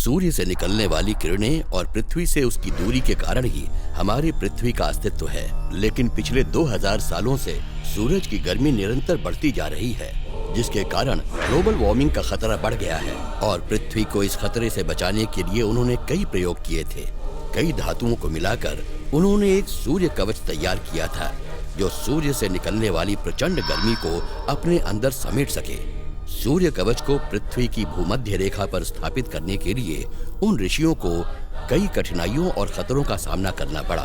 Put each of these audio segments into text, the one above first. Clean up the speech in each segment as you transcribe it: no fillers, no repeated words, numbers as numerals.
सूर्य से निकलने वाली किरणें और पृथ्वी से उसकी दूरी के कारण ही हमारी पृथ्वी का अस्तित्व है। लेकिन पिछले 2000 सालों से सूरज की गर्मी निरंतर बढ़ती जा रही है, जिसके कारण ग्लोबल वार्मिंग का खतरा बढ़ गया है। और पृथ्वी को इस खतरे से बचाने के लिए उन्होंने कई प्रयोग किए थे। कई धातुओं को मिलाकर उन्होंने एक सूर्य कवच तैयार किया था, जो सूर्य से निकलने वाली प्रचंड गर्मी को अपने अंदर समेट सके। सूर्य कवच को पृथ्वी की भूमध्य रेखा पर स्थापित करने के लिए उन ऋषियों को कई कठिनाइयों और खतरों का सामना करना पड़ा।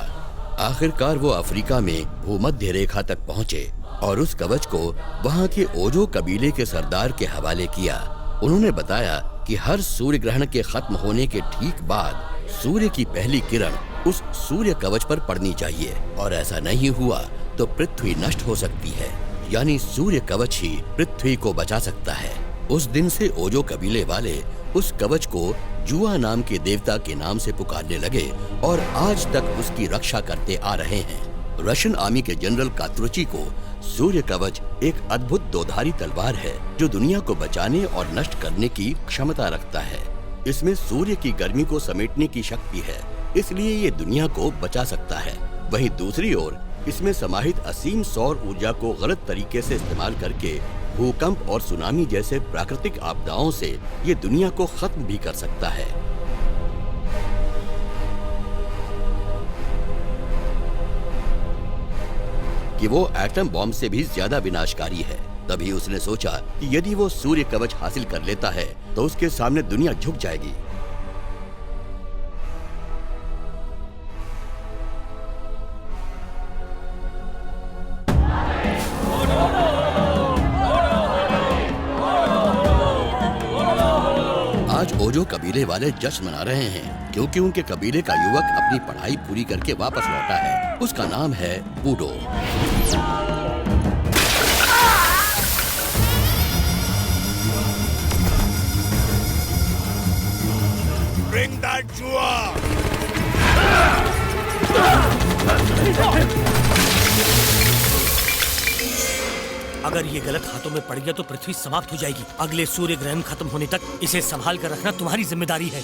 आखिरकार वो अफ्रीका में भूमध्य रेखा तक पहुंचे और उस कवच को वहां के ओजो कबीले के सरदार के हवाले किया। उन्होंने बताया कि हर सूर्य ग्रहण के खत्म होने के ठीक बाद सूर्य की पहली किरण उस सूर्य कवच पर पड़नी चाहिए, और ऐसा नहीं हुआ तो पृथ्वी नष्ट हो सकती है। यानी सूर्य कवच ही पृथ्वी को बचा सकता है। उस दिन से ओजो कबीले वाले उस कवच को जुआ नाम के देवता के नाम से पुकारने लगे और आज तक उसकी रक्षा करते आ रहे हैं। रशियन आर्मी के जनरल कात्रुची को सूर्य कवच एक अद्भुत दोधारी तलवार है, जो दुनिया को बचाने और नष्ट करने की क्षमता रखता है। इसमें सूर्य की गर्मी को समेटने की शक्ति है, इसलिए ये दुनिया को बचा सकता है। वहीं दूसरी ओर इसमें समाहित असीम सौर ऊर्जा को गलत तरीके से इस्तेमाल करके भूकंप और सुनामी जैसे प्राकृतिक आपदाओं से ये दुनिया को खत्म भी कर सकता है। कि वो एटम बॉम्ब से भी ज्यादा विनाशकारी है। तभी उसने सोचा कि यदि वो सूर्य कवच हासिल कर लेता है तो उसके सामने दुनिया झुक जाएगी। आज ओजो कबीले वाले जश्न मना रहे हैं, क्योंकि उनके कबीले का युवक अपनी पढ़ाई पूरी करके वापस लौटा है। उसका नाम है बूडो। Bring that जुआ! अगर ये गलत हाथों में पड़ गया तो पृथ्वी समाप्त हो जाएगी। अगले सूर्य ग्रहण खत्म होने तक इसे संभाल कर रखना तुम्हारी जिम्मेदारी है।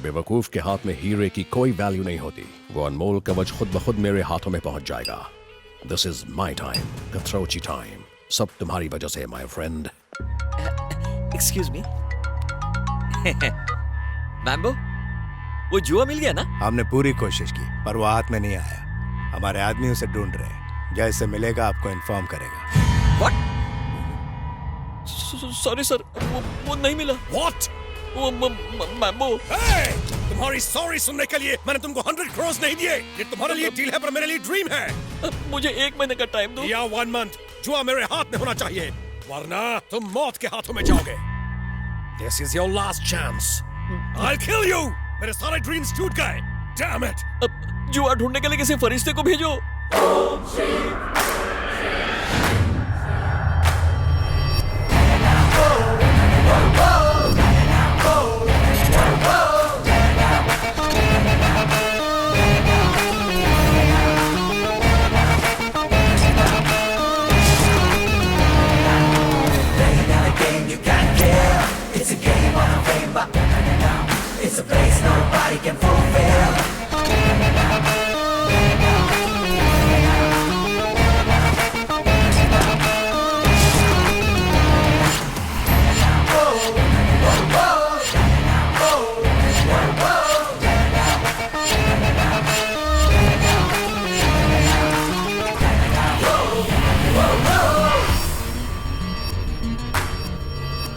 बेवकूफ के हाथ में हीरे की कोई वैल्यू नहीं होती। वो अनमोल कवच खुद ब खुद मेरे हाथों में पहुंच जाएगा। This is my time, Quattrocchi time. सब तुम्हारी वजह से माय फ्रेंड। Excuse me. मैम्बो, वो जुआ मिल गया ना? हमने पूरी कोशिश की पर वो हाथ में नहीं आया। हमारे आदमी उसे ढूंढ रहे हैं। जैसे मिलेगा आपको इन्फॉर्म करेगा। What? सॉरी सर, वो नहीं मिला। What? वो मैम्बो। Hey! तुम्हारी सॉरी सुनने के लिए मैंने तुमको 100 करोड़ नहीं दिए। ये तुम्हारे लिए डील है पर मेरे लिए ड्रीम है। मुझे 1 महीने का टाइम दो। या 1 मंथ। जुआ मेरे हाथ में होना चाहिए, वरना तुम मौत के हाथों में जाओगे। This is your last chance. I'll kill you. मेरे सारे ड्रीम्स टूट गए। Damn it. जुआ ढूंढने के लिए किसी फरिश्ते को भेजो।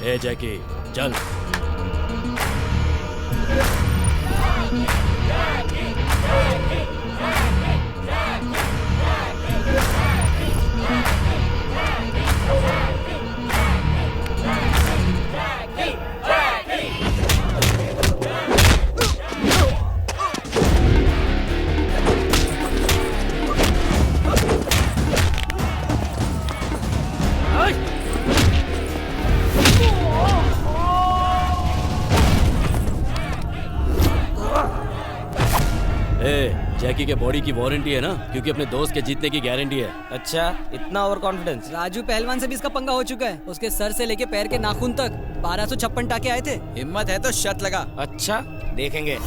ए जैकी, चल। जैकी के बॉडी की वारंटी है ना, क्योंकि अपने दोस्त के जीतने की गारंटी है। अच्छा, इतना ओवर कॉन्फिडेंस। राजू पहलवान से भी इसका पंगा हो चुका है। उसके सर से लेके पैर के नाखून तक 1256 टाके आए थे। हिम्मत है तो शर्त लगा। अच्छा, देखेंगे।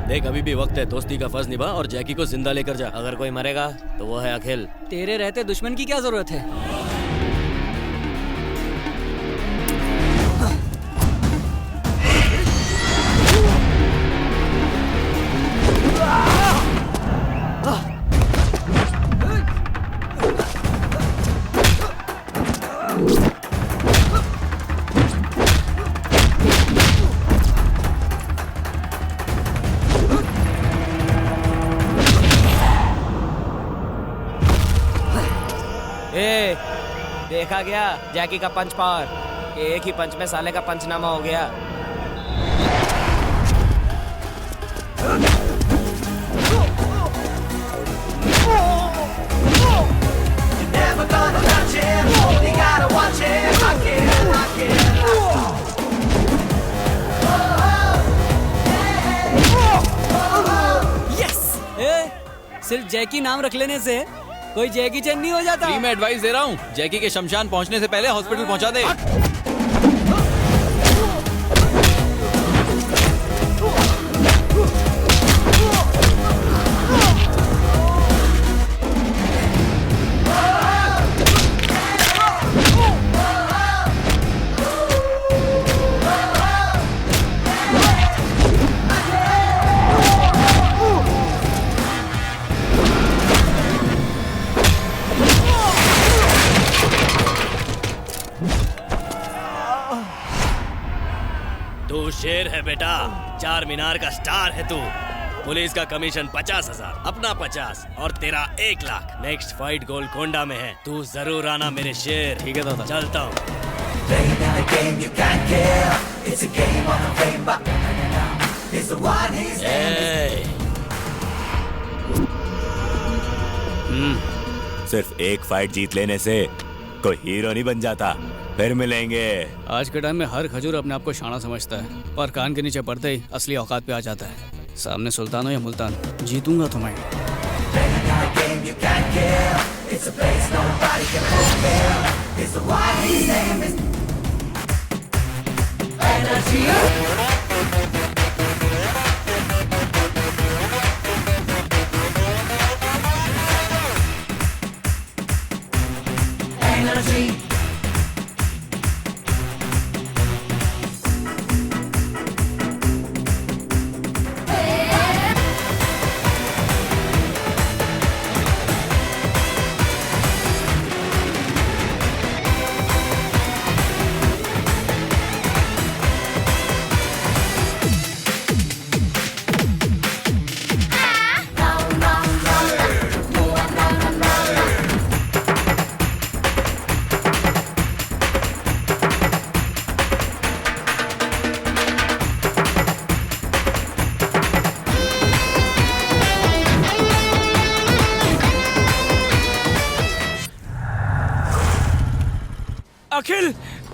देख, अभी भी वक्त है। दोस्ती का फर्ज निभा और जैकी को जिंदा लेकर जा। अगर कोई मरेगा तो वो है अखिल। तेरे रहते दुश्मन की क्या जरूरत है? देखा गया जैकी का पंच पावर। एक ही पंच में साले का पंचनामा हो गया। सिर्फ जैकी नाम रख लेने से कोई जैकी चैन नहीं हो जाता। मैं एडवाइस दे रहा हूँ, जैकी के शमशान पहुँचने से पहले हॉस्पिटल पहुँचा दे। शेर है बेटा, 4 मीनार का स्टार है तू। पुलिस का कमीशन 50,000, अपना 50 और तेरा 1 लाख। नेक्स्ट फाइट गोलकोंडा में है, तू जरूर आना मेरे शेर। ठीक है दादा, चलता हूँ। सिर्फ एक फाइट जीत लेने से कोई हीरो नहीं बन जाता। फिर मिलेंगे। आज के टाइम में हर खजूर अपने आप को शाना समझता है, पर कान के नीचे पड़ते ही असली औकात पे आ जाता है। सामने सुल्तान हो या मुल्तान, जीतूंगा तुम्हें।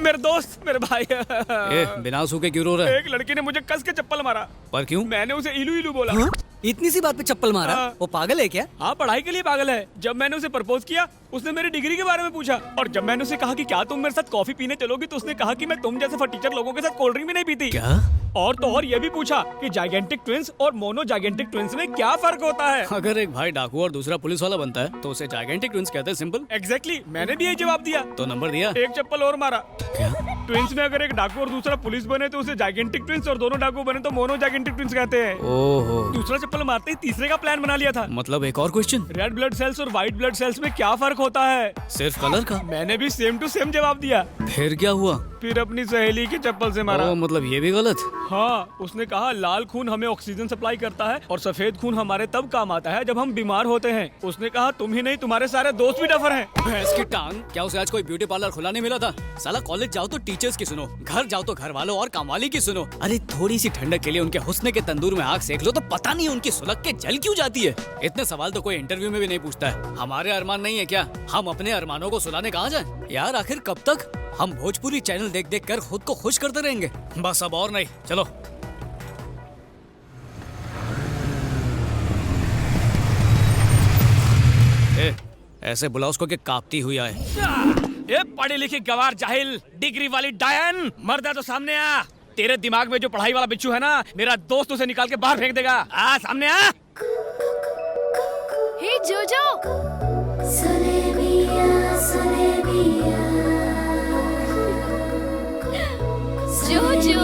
मेरे दोस्त, मेरे भाई। ए, बिना सूखे क्यों रो रहा है? एक लड़की ने मुझे कस के चप्पल मारा। पर क्यों? मैंने उसे इलू इलू बोला। हाँ? इतनी सी बात पे चप्पल मारा? हाँ। वो पागल है क्या? हाँ, पढ़ाई के लिए पागल है। जब मैंने उसे प्रपोज किया, उसने मेरी डिग्री के बारे में पूछा, और जब मैंने उसे कहा कि क्या तुम मेरे साथ कॉफी पीने चलोगी, तो उसने कहा कि मैं तुम जैसे फटीचर लोगों के साथ कोल्ड ड्रिंक भी नहीं पीती। क्या? और तो और ये भी पूछा कि जाइगेंटिक ट्विंस और मोनो जाइगेंटिक ट्विंस में क्या फर्क होता है। अगर एक भाई डाकू और दूसरा पुलिस वाला बनता है तो उसे जाइगेंटिक ट्विंस कहते हैं। सिंपल। एग्जैक्टली, मैंने भी यही जवाब दिया। तो नंबर दिया? एक चप्पल और मारा। क्या? ट्विंस में अगर एक डाकू और दूसरा पुलिस बने तो उसे जाइगेंटिक ट्विंस, और दोनों डाकू बने तो मोनो जाइगेंटिक ट्विंस कहते हैं। ओहो। दूसरा चप्पल मारते ही तीसरे का प्लान बना लिया था। मतलब एक और क्वेश्चन, रेड ब्लड सेल्स और व्हाइट ब्लड सेल्स में क्या फर्क होता है? सिर्फ कलर का? मैंने भी सेम टू सेम जवाब दिया। फिर क्या हुआ? फिर अपनी सहेली की चप्पल से मारा। ओ, मतलब ये भी गलत? हाँ, उसने कहा लाल खून हमें ऑक्सीजन सप्लाई करता है और सफेद खून हमारे तब काम आता है जब हम बीमार होते हैं। उसने कहा तुम ही नहीं, तुम्हारे सारे दोस्त भी डफर हैं। भैंस की टांग, क्या उसे आज कोई ब्यूटी पार्लर खुला नहीं मिला था? साला कॉलेज जाओ तो टीचर्स की सुनो, घर जाओ तो घर वालों और कामवाली की सुनो। अरे थोड़ी सी ठंडक के लिए उनके हुस्न के तंदूर में आग सेक लो तो पता नहीं उनकी सुलग के जल क्यों जाती है। इतने सवाल तो कोई इंटरव्यू में भी नहीं पूछता है। हमारे अरमान नहीं है क्या? हम अपने अरमानों को सुलाने कहाँ जाए यार? आखिर कब तक हम भोजपुरी चैनल देख देख कर खुद को खुश करते रहेंगे? बस अब और नहीं, चलो। ए, ऐसे बुलाओ उसको कि कांपती हुई आए। ये पढ़ी लिखी गवार जाहिल डिग्री वाली डायन, मर्द है तो सामने आ। तेरे दिमाग में जो पढ़ाई वाला बिच्छू है ना, मेरा दोस्त उसे निकाल के बाहर फेंक देगा। आ सामने आ। हे जोजो, जोजो,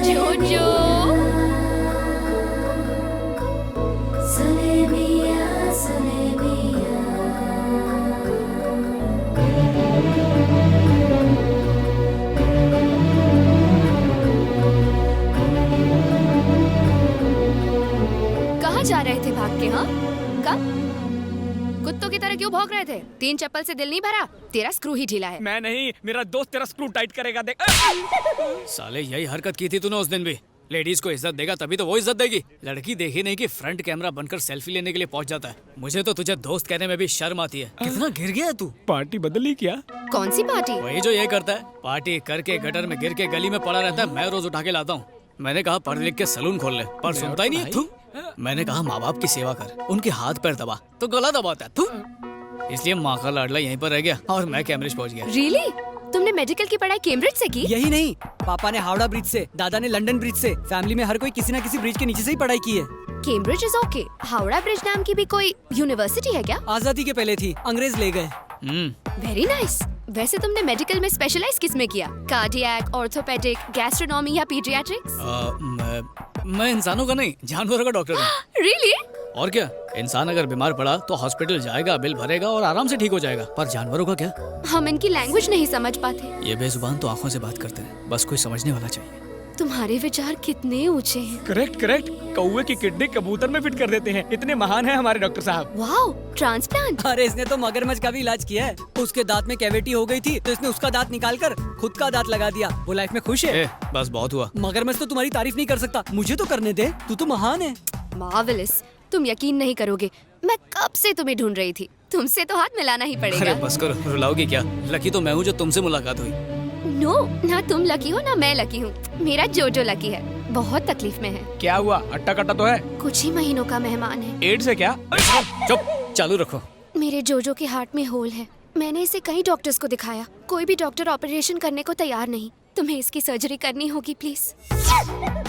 जोजो, कहाँ जा रहे थे भाग के? हाँ, कब? कुत्तों की तरह क्यों भौंक रहे थे? 3 चप्पल से दिल नहीं भरा? तेरा स्क्रू ही ढीला है। मैं नहीं, मेरा दोस्त तेरा स्क्रू टाइट करेगा, देख। साले यही हरकत की थी तूने उस दिन भी। लेडीज को इज्जत देगा तभी तो वो इज्जत देगी। लड़की देखी नहीं कि फ्रंट कैमरा बनकर सेल्फी लेने के लिए पहुंच जाता है। मुझे तो तुझे दोस्त कहने में भी शर्म आती है। कितना गिर गया तू? पार्टी बदली क्या? कौन सी पार्टी? वही जो ये करता है, पार्टी करके गटर में गिर के गली में पड़ा रहता है। मैं रोज उठा के लाता हूँ। मैंने कहा पढ़ लिख के सलून खोल ले, पर सुनता ही नहीं है। तू, मैंने कहा माँ बाप की सेवा कर, उनके हाथ पैर दबा, तो गला दबाता है तू। इसलिए माँ का लाडला यहीं पर रह गया और मैं कैम्ब्रिज पहुँच गया। रियली? तुमने मेडिकल की पढ़ाई कैम्ब्रिज से की? यही नहीं, पापा ने हावड़ा ब्रिज से, दादा ने लंदन ब्रिज से। फैमिली में हर कोई किसी न किसी ब्रिज के नीचे से ही पढ़ाई की है। Cambridge is okay. Howrah bridge नाम की भी कोई यूनिवर्सिटी है क्या? आजादी के पहले थी, अंग्रेज ले गए। Very nice. वैसे तुमने मेडिकल में स्पेशलाइज किस में किया? कार्डियक, ऑर्थोपेडिक, गैस्ट्रोनॉमी या पीडियाट्रिक्स? मैं इंसानों का नहीं, जानवरों का डॉक्टर हूँ। रियली? और क्या, इंसान अगर बीमार पड़ा तो हॉस्पिटल जाएगा, बिल भरेगा और आराम से ठीक हो जाएगा। पर जानवरों का क्या? हम इनकी लैंग्वेज नहीं समझ पाते। ये बेजुबान तो आंखों से बात करते हैं, बस कोई समझने वाला चाहिए। तुम्हारे विचार कितने ऊंचे हैं। करेक्ट करेक्ट, कौवे की किडनी कबूतर में फिट कर देते हैं। इतने महान हैं हमारे डॉक्टर साहब। Wow, transplant. अरे इसने तो मगरमच्छ का भी इलाज किया है। उसके दांत में कैविटी हो गई थी तो इसने उसका दांत निकाल कर खुद का दांत लगा दिया। वो लाइफ में खुश है। बस बहुत हुआ। मगरमच्छ तो तुम्हारी तारीफ नहीं कर सकता, मुझे तो करने दे, तू तो महान है। मार्वेलस, तुम यकीन नहीं करोगे, मैं कब से तुम्हें ढूंढ रही थी। तुमसे तो हाथ मिलाना ही अरे पड़ेगा। बस करो, रुलाओगी क्या? लकी तो मैं हूँ जो तुमसे मुलाकात हुई। नो, ना तुम लकी हो ना मैं लकी हूँ। मेरा जोजो लकी है, बहुत तकलीफ में है। क्या हुआ? अट्टा कट्टा तो है? कुछ ही महीनों का मेहमान है। एड्स है क्या? चुप, चालू रखो। मेरे जोजो के हार्ट में होल है। मैंने इसे कई डॉक्टर्स को दिखाया, कोई भी डॉक्टर ऑपरेशन करने को तैयार नहीं। तुम्हें इसकी सर्जरी करनी होगी प्लीज।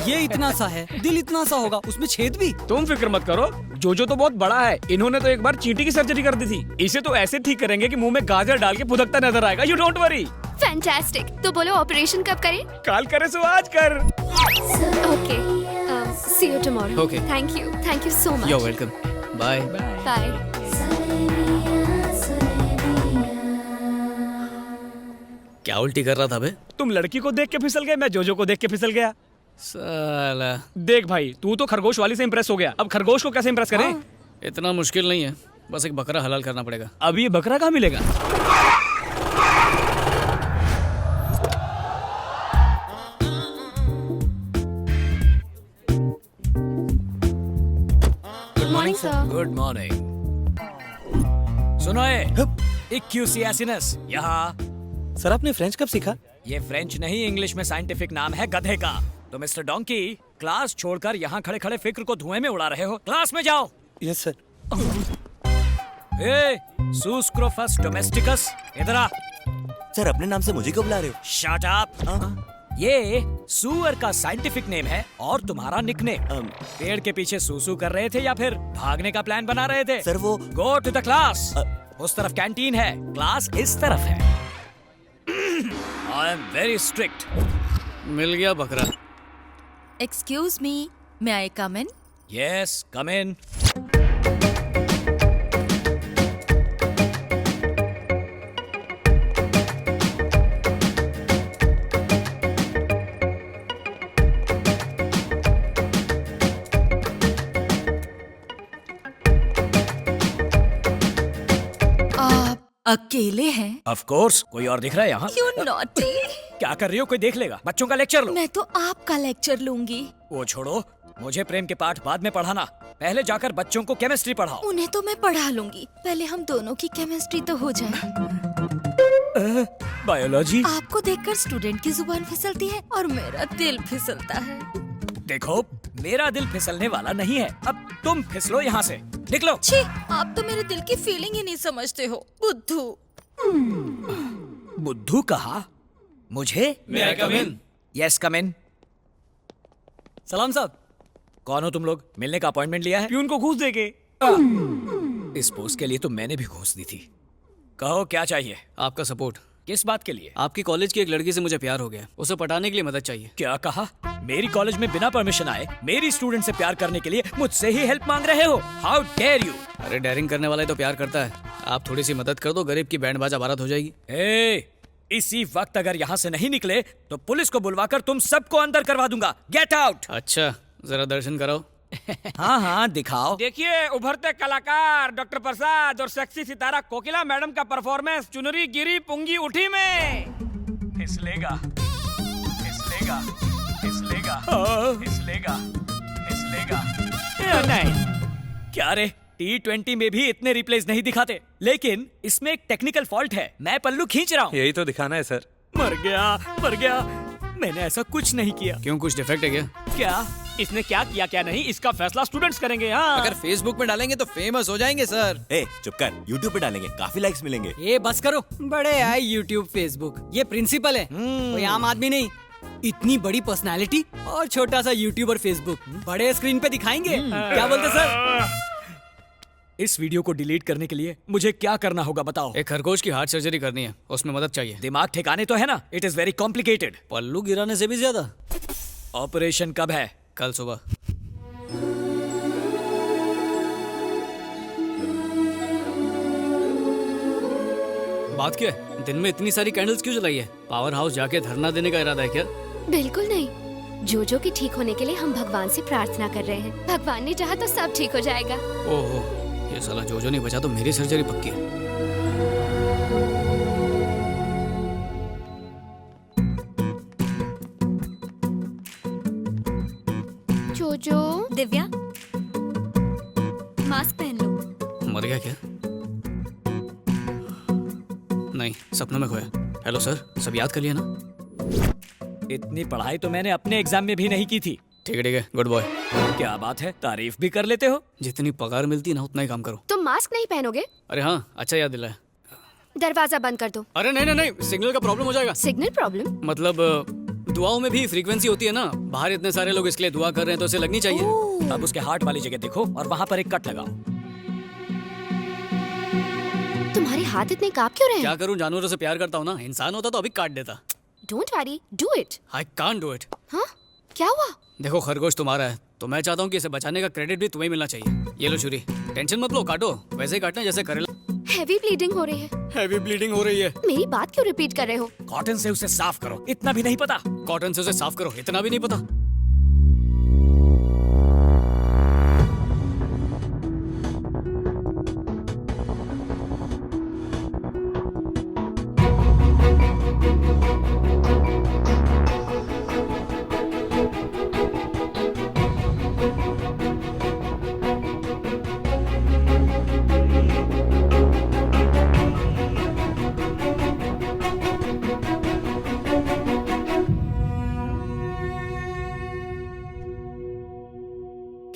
ये इतना सा है, दिल इतना सा होगा, उसमें छेद भी। तुम फिक्र मत करो, जोजो तो बहुत बड़ा है। इन्होंने तो एक बार चींटी की सर्जरी कर दी थी। इसे तो ऐसे ठीक करेंगे कि मुंह में गाजर डाल के फुदकता नजर आएगा। You don't worry. फैंटास्टिक। तो बोलो ऑपरेशन कब करें? काल करे सो आज कर। Okay, see you tomorrow. Okay. Thank you so much. You're welcome. Bye. Bye. क्या उल्टी कर रहा था बे? तुम लड़की को देख के फिसल गए, मैं जोजो को देख के फिसल गया। साला। देख भाई, तू तो खरगोश वाली से इम्प्रेस हो गया, अब खरगोश को कैसे इम्प्रेस करें? इतना मुश्किल नहीं है, बस एक बकरा हलाल करना पड़ेगा। अब ये बकरा कहाँ मिलेगा? Good morning sir. Good morning. सुनो इक्यूसियासिनस यहाँ। सर आपने फ्रेंच कब सीखा? ये फ्रेंच नहीं, इंग्लिश में साइंटिफिक नाम है गधे का। तो मिस्टर डोंकी, क्लास छोड़कर यहाँ खड़े खड़े फिक्र को धुएं में उड़ा रहे हो। क्लास में जाओ। Yes sir. ए, सूस्क्रोफस डोमेस्टिकस, इधर आ। सर अपने नाम से मुझे क्यों बुला रहे हो? Shut up. ये सुअर का साइंटिफिक नेम है और तुम्हारा निकनेम। पेड़ के पीछे सूसू कर रहे थे या फिर भागने का प्लान बना रहे थे? सर वो गो टू द क्लास। उस तरफ कैंटीन है, क्लास इस तरफ है। I am very strict. मिल गया बकरा। Excuse me, may I come in? Yes, come in. अकेले हैं? ऑफ कोर्स, कोई और दिख रहा है यहाँ? क्यों नॉटी? क्या कर रही हो? कोई देख लेगा। बच्चों का लेक्चर लो। मैं तो आपका लेक्चर लूंगी। वो छोड़ो, मुझे प्रेम के पाठ बाद में पढ़ाना। पहले जाकर बच्चों को केमिस्ट्री पढ़ाओ। उन्हें तो मैं पढ़ा लूंगी, पहले हम दोनों की केमिस्ट्री तो हो जाए। बायोलॉजी? आपको देखकर स्टूडेंट की जुबान फिसलती है और मेरा दिल फिसलता है। देखो, मेरा दिल फिसलने वाला नहीं है। अब तुम फिसलो यहाँ से, निकलो। छी, आप तो मेरे दिल की फीलिंग ही नहीं समझते हो, बुद्धू। बुद्धू कहा? मुझे? May I come in? Yes, come in. सलाम साहब। कौन हो तुम लोग? मिलने का अपॉइंटमेंट लिया है? प्यून को घूस देके। इस पोस्ट के लिए तो मैंने भी घूस दी थी। कहो क्या चाहिए? आपका सपोर्ट। किस बात के लिए? आपकी कॉलेज की एक लड़की से मुझे प्यार हो गया, उसे पटाने के लिए मदद चाहिए। क्या कहा? मेरी कॉलेज में बिना परमिशन आए मेरी स्टूडेंट से प्यार करने के लिए मुझसे ही हेल्प मांग रहे हो? How dare you! अरे डेयरिंग करने वाला ही तो प्यार करता है। आप थोड़ी सी मदद कर दो, गरीब की बैंड बाजा बारात हो जाएगी। इसी वक्त अगर यहाँ से नहीं निकले तो पुलिस को बुलवाकर तुम सबको अंदर करवा दूंगा। Get out! अच्छा, जरा दर्शन कराओ। हाँ हाँ, दिखाओ। देखिए, उभरते कलाकार डॉक्टर प्रसाद और सेक्सी सितारा कोकिला मैडम का परफॉर्मेंस चुनरी गिरी पुंगी उठी में। फिसलेगा, फिसलेगा, फिसलेगा, फिसलेगा, फिसलेगा। नहीं, क्या रे, T20 में भी इतने रिप्लेस नहीं दिखाते, लेकिन इसमें एक टेक्निकल फॉल्ट है। मैं पल्लू खींच रहा हूँ। यही तो दिखाना है सर। मर गया, मर गया। मैंने ऐसा कुछ नहीं किया। क्यों, कुछ डिफेक्ट है क्या? क्या? इसने क्या किया क्या नहीं, इसका फैसला स्टूडेंट्स करेंगे। हाँ, अगर फेसबुक में डालेंगे तो फेमस हो जाएंगे सर। चुप कर, यूट्यूब पे डालेंगे, काफी लाइक्स मिलेंगे। ये बस करो, बड़े आए यूट्यूब फेसबुक। ये प्रिंसिपल है, कोई आम आदमी नहीं। इतनी बड़ी पर्सनालिटी और छोटा सा यूट्यूब और फेसबुक, बड़े स्क्रीन पे दिखाएंगे। क्या बोलते सर? इस वीडियो को डिलीट करने के लिए मुझे क्या करना होगा बताओ? एक खरगोश की हार्ट सर्जरी करनी है, उसमें मदद चाहिए। दिमाग ठिकाने तो है ना? It is very complicated. पल्लू गिराने से भी ज्यादा। ऑपरेशन कब है? कल सुबह। बात क्या है? दिन में इतनी सारी कैंडल्स क्यों जलाई है? पावर हाउस जाके धरना देने का इरादा है क्या? बिल्कुल नहीं, जोजो के ठीक होने के लिए हम भगवान से प्रार्थना कर रहे हैं। भगवान ने चाहा तो सब ठीक हो जाएगा। ओहो, ये साला जोजो नहीं बचा तो मेरी सर्जरी पक्की है। जोजो। दिव्या, मास्क पहन लो। मर गया क्या? नहीं, सपनों में खोया। हेलो सर, सब याद कर लिया ना? इतनी पढ़ाई तो मैंने अपने एग्जाम में भी नहीं की थी। ठीक है, गुड बॉय। क्या बात है, तारीफ भी कर लेते हो। जितनी पगार मिलती है ना, उतना ही काम करो। तुम मास्क नहीं पहनोगे? अरे हाँ, अच्छा याद दिलाया। दरवाजा बंद कर दो। अरे नहीं नहीं नहीं, सिग्नल का प्रॉब्लम हो जाएगा। Signal problem? मतलब दुआओं में भी फ्रीक्वेंसी होती है ना। बाहर इतने सारे लोग इसके लिए दुआ कर रहे हैं तो इसे लगनी चाहिए। अब उसके हार्ट वाली जगह देखो और वहाँ पर एक कट लगाओ। तुम्हारे हाथ इतने कांप क्यों रहे हैं? क्या करूं, जानवरों से प्यार करता हूँ ना। इंसान होता तो अभी काट देता। Don't worry, do it. I can't do it. हाँ? क्या हुआ? देखो, खरगोश तुम्हारा है तो मैं चाहता हूँ कि इसे बचाने का क्रेडिट भी तुम्हें मिलना चाहिए। ये लो छुरी, टेंशन मत लो, काटो। वैसे ही काटना जैसे करेला। हैवी ब्लीडिंग हो रही है। हैवी ब्लीडिंग हो रही है? मेरी बात क्यों रिपीट कर रहे हो? कॉटन से उसे साफ करो, इतना भी नहीं पता? कॉटन से उसे साफ करो, इतना भी नहीं पता?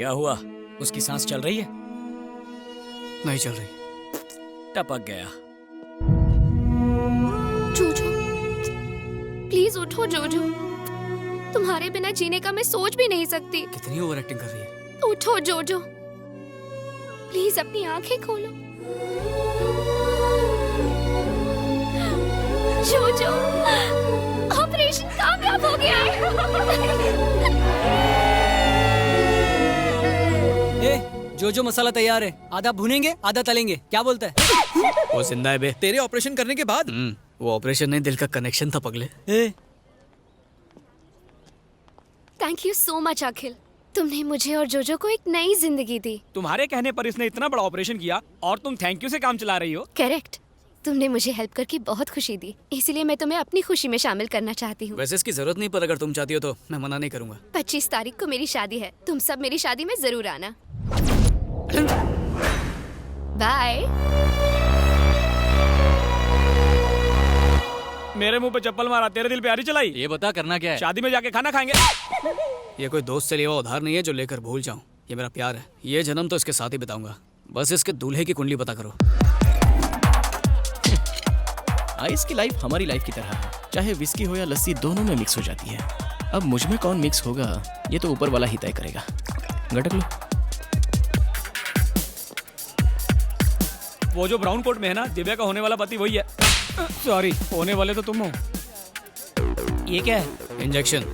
क्या हुआ? उसकी सांस चल रही है? नहीं चल रही। टपक गया। जोजो, प्लीज उठो जोजो। तुम्हारे बिना जीने का मैं सोच भी नहीं सकती। कितनी ओवर एक्टिंग कर रही है। उठो जोजो, प्लीज अपनी आंखें खोलो। जोजो, ऑपरेशन कामयाब हो गया है। जो मसाला तैयार है, आधा भुनेंगे आधा तलेंगे, क्या बोलता है? वो जिंदा है बे। तेरे ऑपरेशन करने के बाद? वो ऑपरेशन नहीं, दिल का कनेक्शन था पगले। थैंक यू सो मच अखिल, तुमने मुझे और जोजो को एक नई जिंदगी दी। तुम्हारे कहने पर इसने इतना बड़ा ऑपरेशन किया और तुम थैंक यू से काम चला रही हो। करेक्ट, तुमने मुझे हेल्प करके बहुत खुशी दी, इसलिए मैं तुम्हें अपनी खुशी में शामिल करना चाहती हूँ। वैसे इसकी जरूरत नहीं, पर अगर तुम चाहती हो तो मैं मना नहीं करूंगा। 25 तारीख को मेरी शादी है, तुम सब मेरी शादी में जरूर आना। बाय। मेरे मुंह पे चप्पल मारा, तेरे दिल पे आरी चलाई। ये बता करना क्या है? शादी में जाके खाना खाएंगे। ये कोई दोस्त से लिया हुआ उधार नहीं है जो लेकर भूल जाऊं। ये मेरा प्यार है, ये जन्म तो इसके साथ ही बिताऊंगा। बस इसके दूल्हे की कुंडली पता करो। आइस की लाइफ हमारी लाइफ की तरह है, चाहे विस्की हो या लस्सी दोनों में मिक्स हो जाती है। अब मुझ में कौन मिक्स होगा ये तो ऊपर वाला ही तय करेगा। गटक लो। वो जो ब्राउन कोट में है ना, दिव्या का होने वाला पति वही है। सॉरी, होने वाले तो तुम हो। ये क्या है? इंजेक्शन।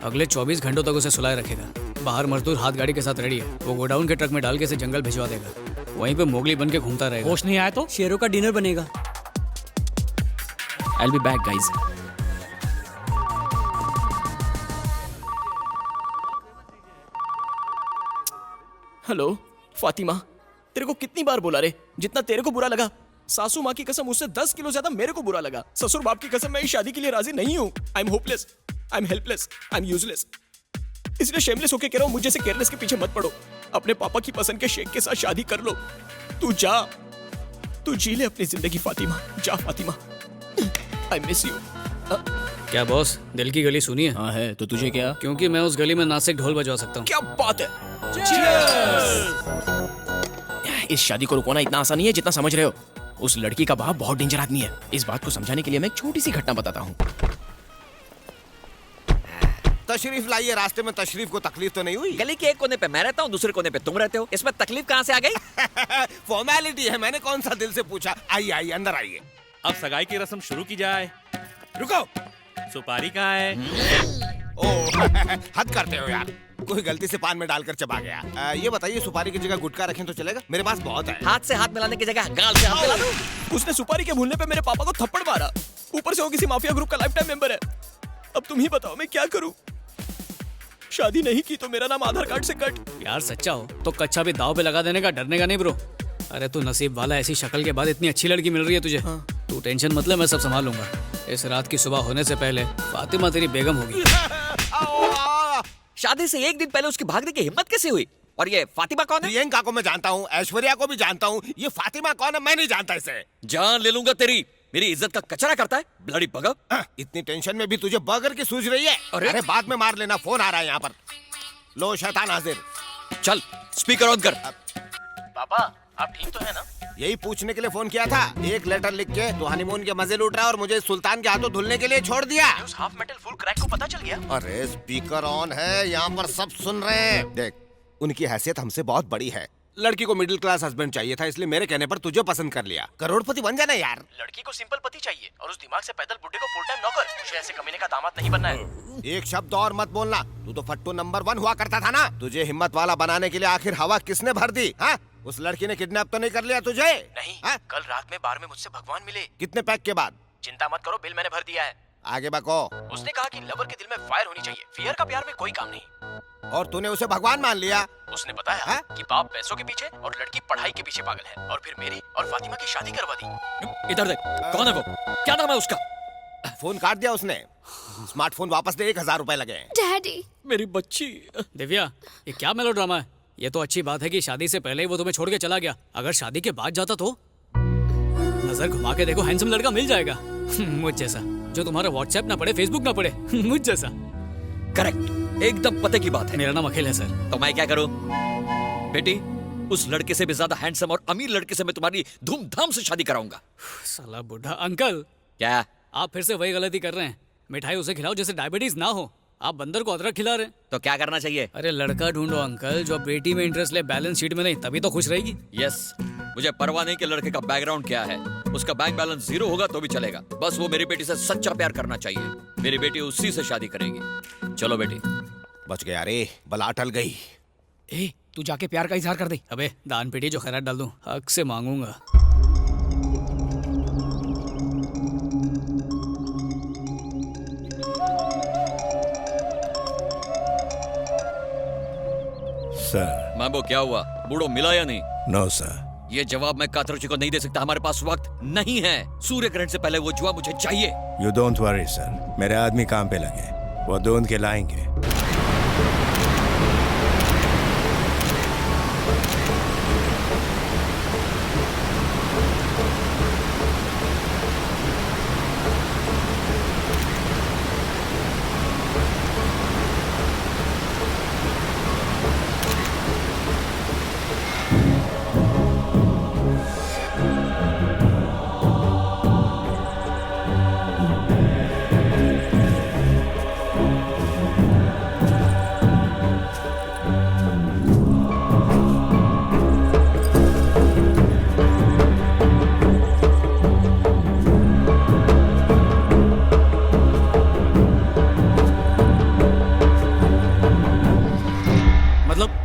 अगले 24 घंटों तक उसे सुलाए रखेगा। बाहर मजदूर हाथ गाड़ी के साथ रेडी है, वो गोडाउन के ट्रक में डाल के इसे जंगल भिजवा देगा। वहीं पे मोगली बन के घूमता रहेगा। होश नहीं आया तो शेरों का डिनर बनेगा। I'll be back, guys. Hello Fatima, तेरे को कितनी बार बोला रे, जितना तेरे को बुरा लगा सासू माँ की कसम उससे 10 किलो ज्यादा मेरे को बुरा लगा। ससुर बाप की कसम मैं इस शादी के लिए राजी नहीं हूँ। I am hopeless, I am helpless, I am useless. इसलिए शेमलेस होके कह रहा हूँ, मुझे से केयरलेस के पीछे मत पड़ो। अपने पापा की पसंद के शेख के साथ शादी कर लो। तू जा, तू जी ले अपनी जिंदगी फातिमा। जा फातिमा, आई मिस यू। क्या बॉस, दिल की गली सुनी है? हाँ है, तो तुझे क्या? क्योंकि मैं उस गली में नासिक ढोल बजवा सकता हूँ। क्या बात है। इस शादी को रुकवाना इतना आसान नहीं है जितना समझ रहे हो। उस लड़की का बाप बहुत डेंजर आदमी है। इस बात को समझाने के लिए मैं एक छोटी सी घटना बताता हूँ। तशरीफ लाइए। रास्ते में तशरीफ को तकलीफ तो नहीं हुई? गली के एक कोने पे मैं रहता हूँ, दूसरे कोने पे तुम रहते हो, इसमें तकलीफ कहाँ से आ गई? फॉर्मेलिटी है, मैंने कौन सा दिल से पूछा। आइए आइए अंदर आइए। अब सगाई की रस्म शुरू की जाए। रुको, सुपारी कहाँ है? ओह हद करते हो यार, कोई गलती से पान में डालकर चबा गया। ये बताइए सुपारी की जगह गुटखा रखें तो चलेगा? मेरे पास बहुत है। हाथ से हाथ मिलाने की जगह गाल से हाथ मिला दो। उसने सुपारी के भूलने पे मेरे पापा को थप्पड़ मारा, ऊपर से वो किसी माफिया ग्रुप का लाइफ टाइम मेंबर है। अब तुम ही बताओ मैं क्या करूं? शादी नहीं की तो मेरा नाम आधार कार्ड से कट। यार सच्चा हो तो कच्चा भी दाव पे लगा देने का, डरने का नहीं ब्रो। अरे तू नसीब वाला, ऐसी शक्ल के बाद इतनी अच्छी लड़की मिल रही है तुझे। हाँ। तू टेंशन मत ले, मैं सब संभाल लूंगा। इस रात की सुबह होने से पहले फातिमा तेरी बेगम होगी। शादी से एक दिन पहले उसकी भागने की हिम्मत कैसे हुई? और ये फातिमा कौन है? प्रियंका को मैं जानता हूँ, ऐश्वर्या को भी जानता हूँ, ये फातिमा कौन है मैं नहीं जानता इसे। जान ले लूंगा तेरी, मेरी इज्जत का कचरा करता है ब्लडी बगर। इतनी टेंशन में भी तुझे बगर की सूझ रही है? अरे बाद में मार लेना, फोन आ रहा है यहाँ पर। लो शैतान हाजिर। चल स्पीकर ऑन कर। पापा आप ठीक तो है ना? यही पूछने के लिए फोन किया था। एक लेटर लिख के तो हनीमून के मजे लूट रहा है और मुझे सुल्तान के हाथों धुलने के लिए छोड़ दिया। उस हाफ मेटल फुल क्रैक को पता चल गया? अरे स्पीकर ऑन है, यहाँ पर सब सुन रहे हैं। देख, उनकी हैसियत हमसे बहुत बड़ी है। लड़की को मिडिल क्लास हस्बैंड चाहिए था, इसलिए मेरे कहने पर तुझे पसंद कर लिया। करोड़पति बन जाना यार। लड़की को सिंपल पति चाहिए और उस दिमाग से पैदल बुड्ढे को फुल टाइम नौकर। मुझे ऐसे कमीने का दामाद नहीं बनना है। एक शब्द और मत बोलना, तू तो फट्टू नंबर 1 हुआ करता था ना। तुझे हिम्मत वाला बनाने के लिए आखिर हवा किसने भर दी? हाँ? उस लड़की ने किडनैप तो नहीं कर लिया तुझे? नहीं। हा? कल रात में बार में मुझसे भगवान मिले। कितने पैक के बाद? चिंता मत करो, बिल मैंने भर दिया है। आगे बको। उसने कहा कि लवर के दिल में फायर होनी चाहिए, फियर का प्यार में कोई काम नहीं। और तूने उसे भगवान मान लिया? उसने बताया कि बाप पैसों के पीछे और लड़की पढ़ाई के पीछे पागल है, और फिर मेरी और फातिमा की शादी करवा दी। इधर देख, कौन है वो? क्या नाम है उसका? फोन काट दिया उसने। स्मार्टफोन वापस दे, 1000 रुपए लगे। डैडी, मेरी बच्ची। दिव्या, ये क्या मेलोड्रामा है? ये तो अच्छी बात है कि शादी से पहले ही वो तुम्हें छोड़ के चला गया। अगर शादी के बाद जाता तो नजर घुमा के देखो, हैंडसम लड़का मिल जाएगा मुझ जैसा, जो तुम्हारा व्हाट्सएप ना पढ़े, फेसबुक ना पढ़े मुझ जैसा। करेक्ट, एकदम पते की बात है। मेरा नाम अखिल है सर। तो मैं क्या करूं? बेटी, उस लड़के से भी ज्यादा हैंडसम और अमीर लड़के से मैं तुम्हारी धूमधाम से शादी कराऊंगा। साला बुढ़ा अंकल। क्या? आप फिर से वही गलती कर रहे हैं। मिठाई उसे खिलाओ जैसे डायबिटीज ना हो। आप बंदर को अदरक खिला रहे हैं। तो क्या करना चाहिए? अरे लड़का ढूंढो अंकल जो बेटी में इंटरेस्ट ले, बैलेंस शीट में नहीं, तभी तो खुश रहेगी। यस, मुझे परवाह नहीं कि लड़के का बैकग्राउंड क्या है। उसका बैंक बैलेंस 0 होगा तो भी चलेगा। बस वो मेरी बेटी से सच्चा प्यार करना चाहिए। मेरी बेटी उसी से शादी करेगी। चलो बेटी। बच गया रे, बला टल गई। ए, तू जाके प्यार का इजहार कर दे। अबे दान पेटी जो खैरात डाल दूं, हक से मांगूंगा। सर। मैम्बो क्या हुआ? बूढ़ो मिला या नहीं? No sir. ये जवाब मैं कातरुचि को नहीं दे सकता। हमारे पास वक्त नहीं है। सूर्य ग्रहण से पहले वो जुआ मुझे चाहिए। यू डोंट वरी सर, मेरे आदमी काम पे लगे, वो ढूंढ के लाएंगे।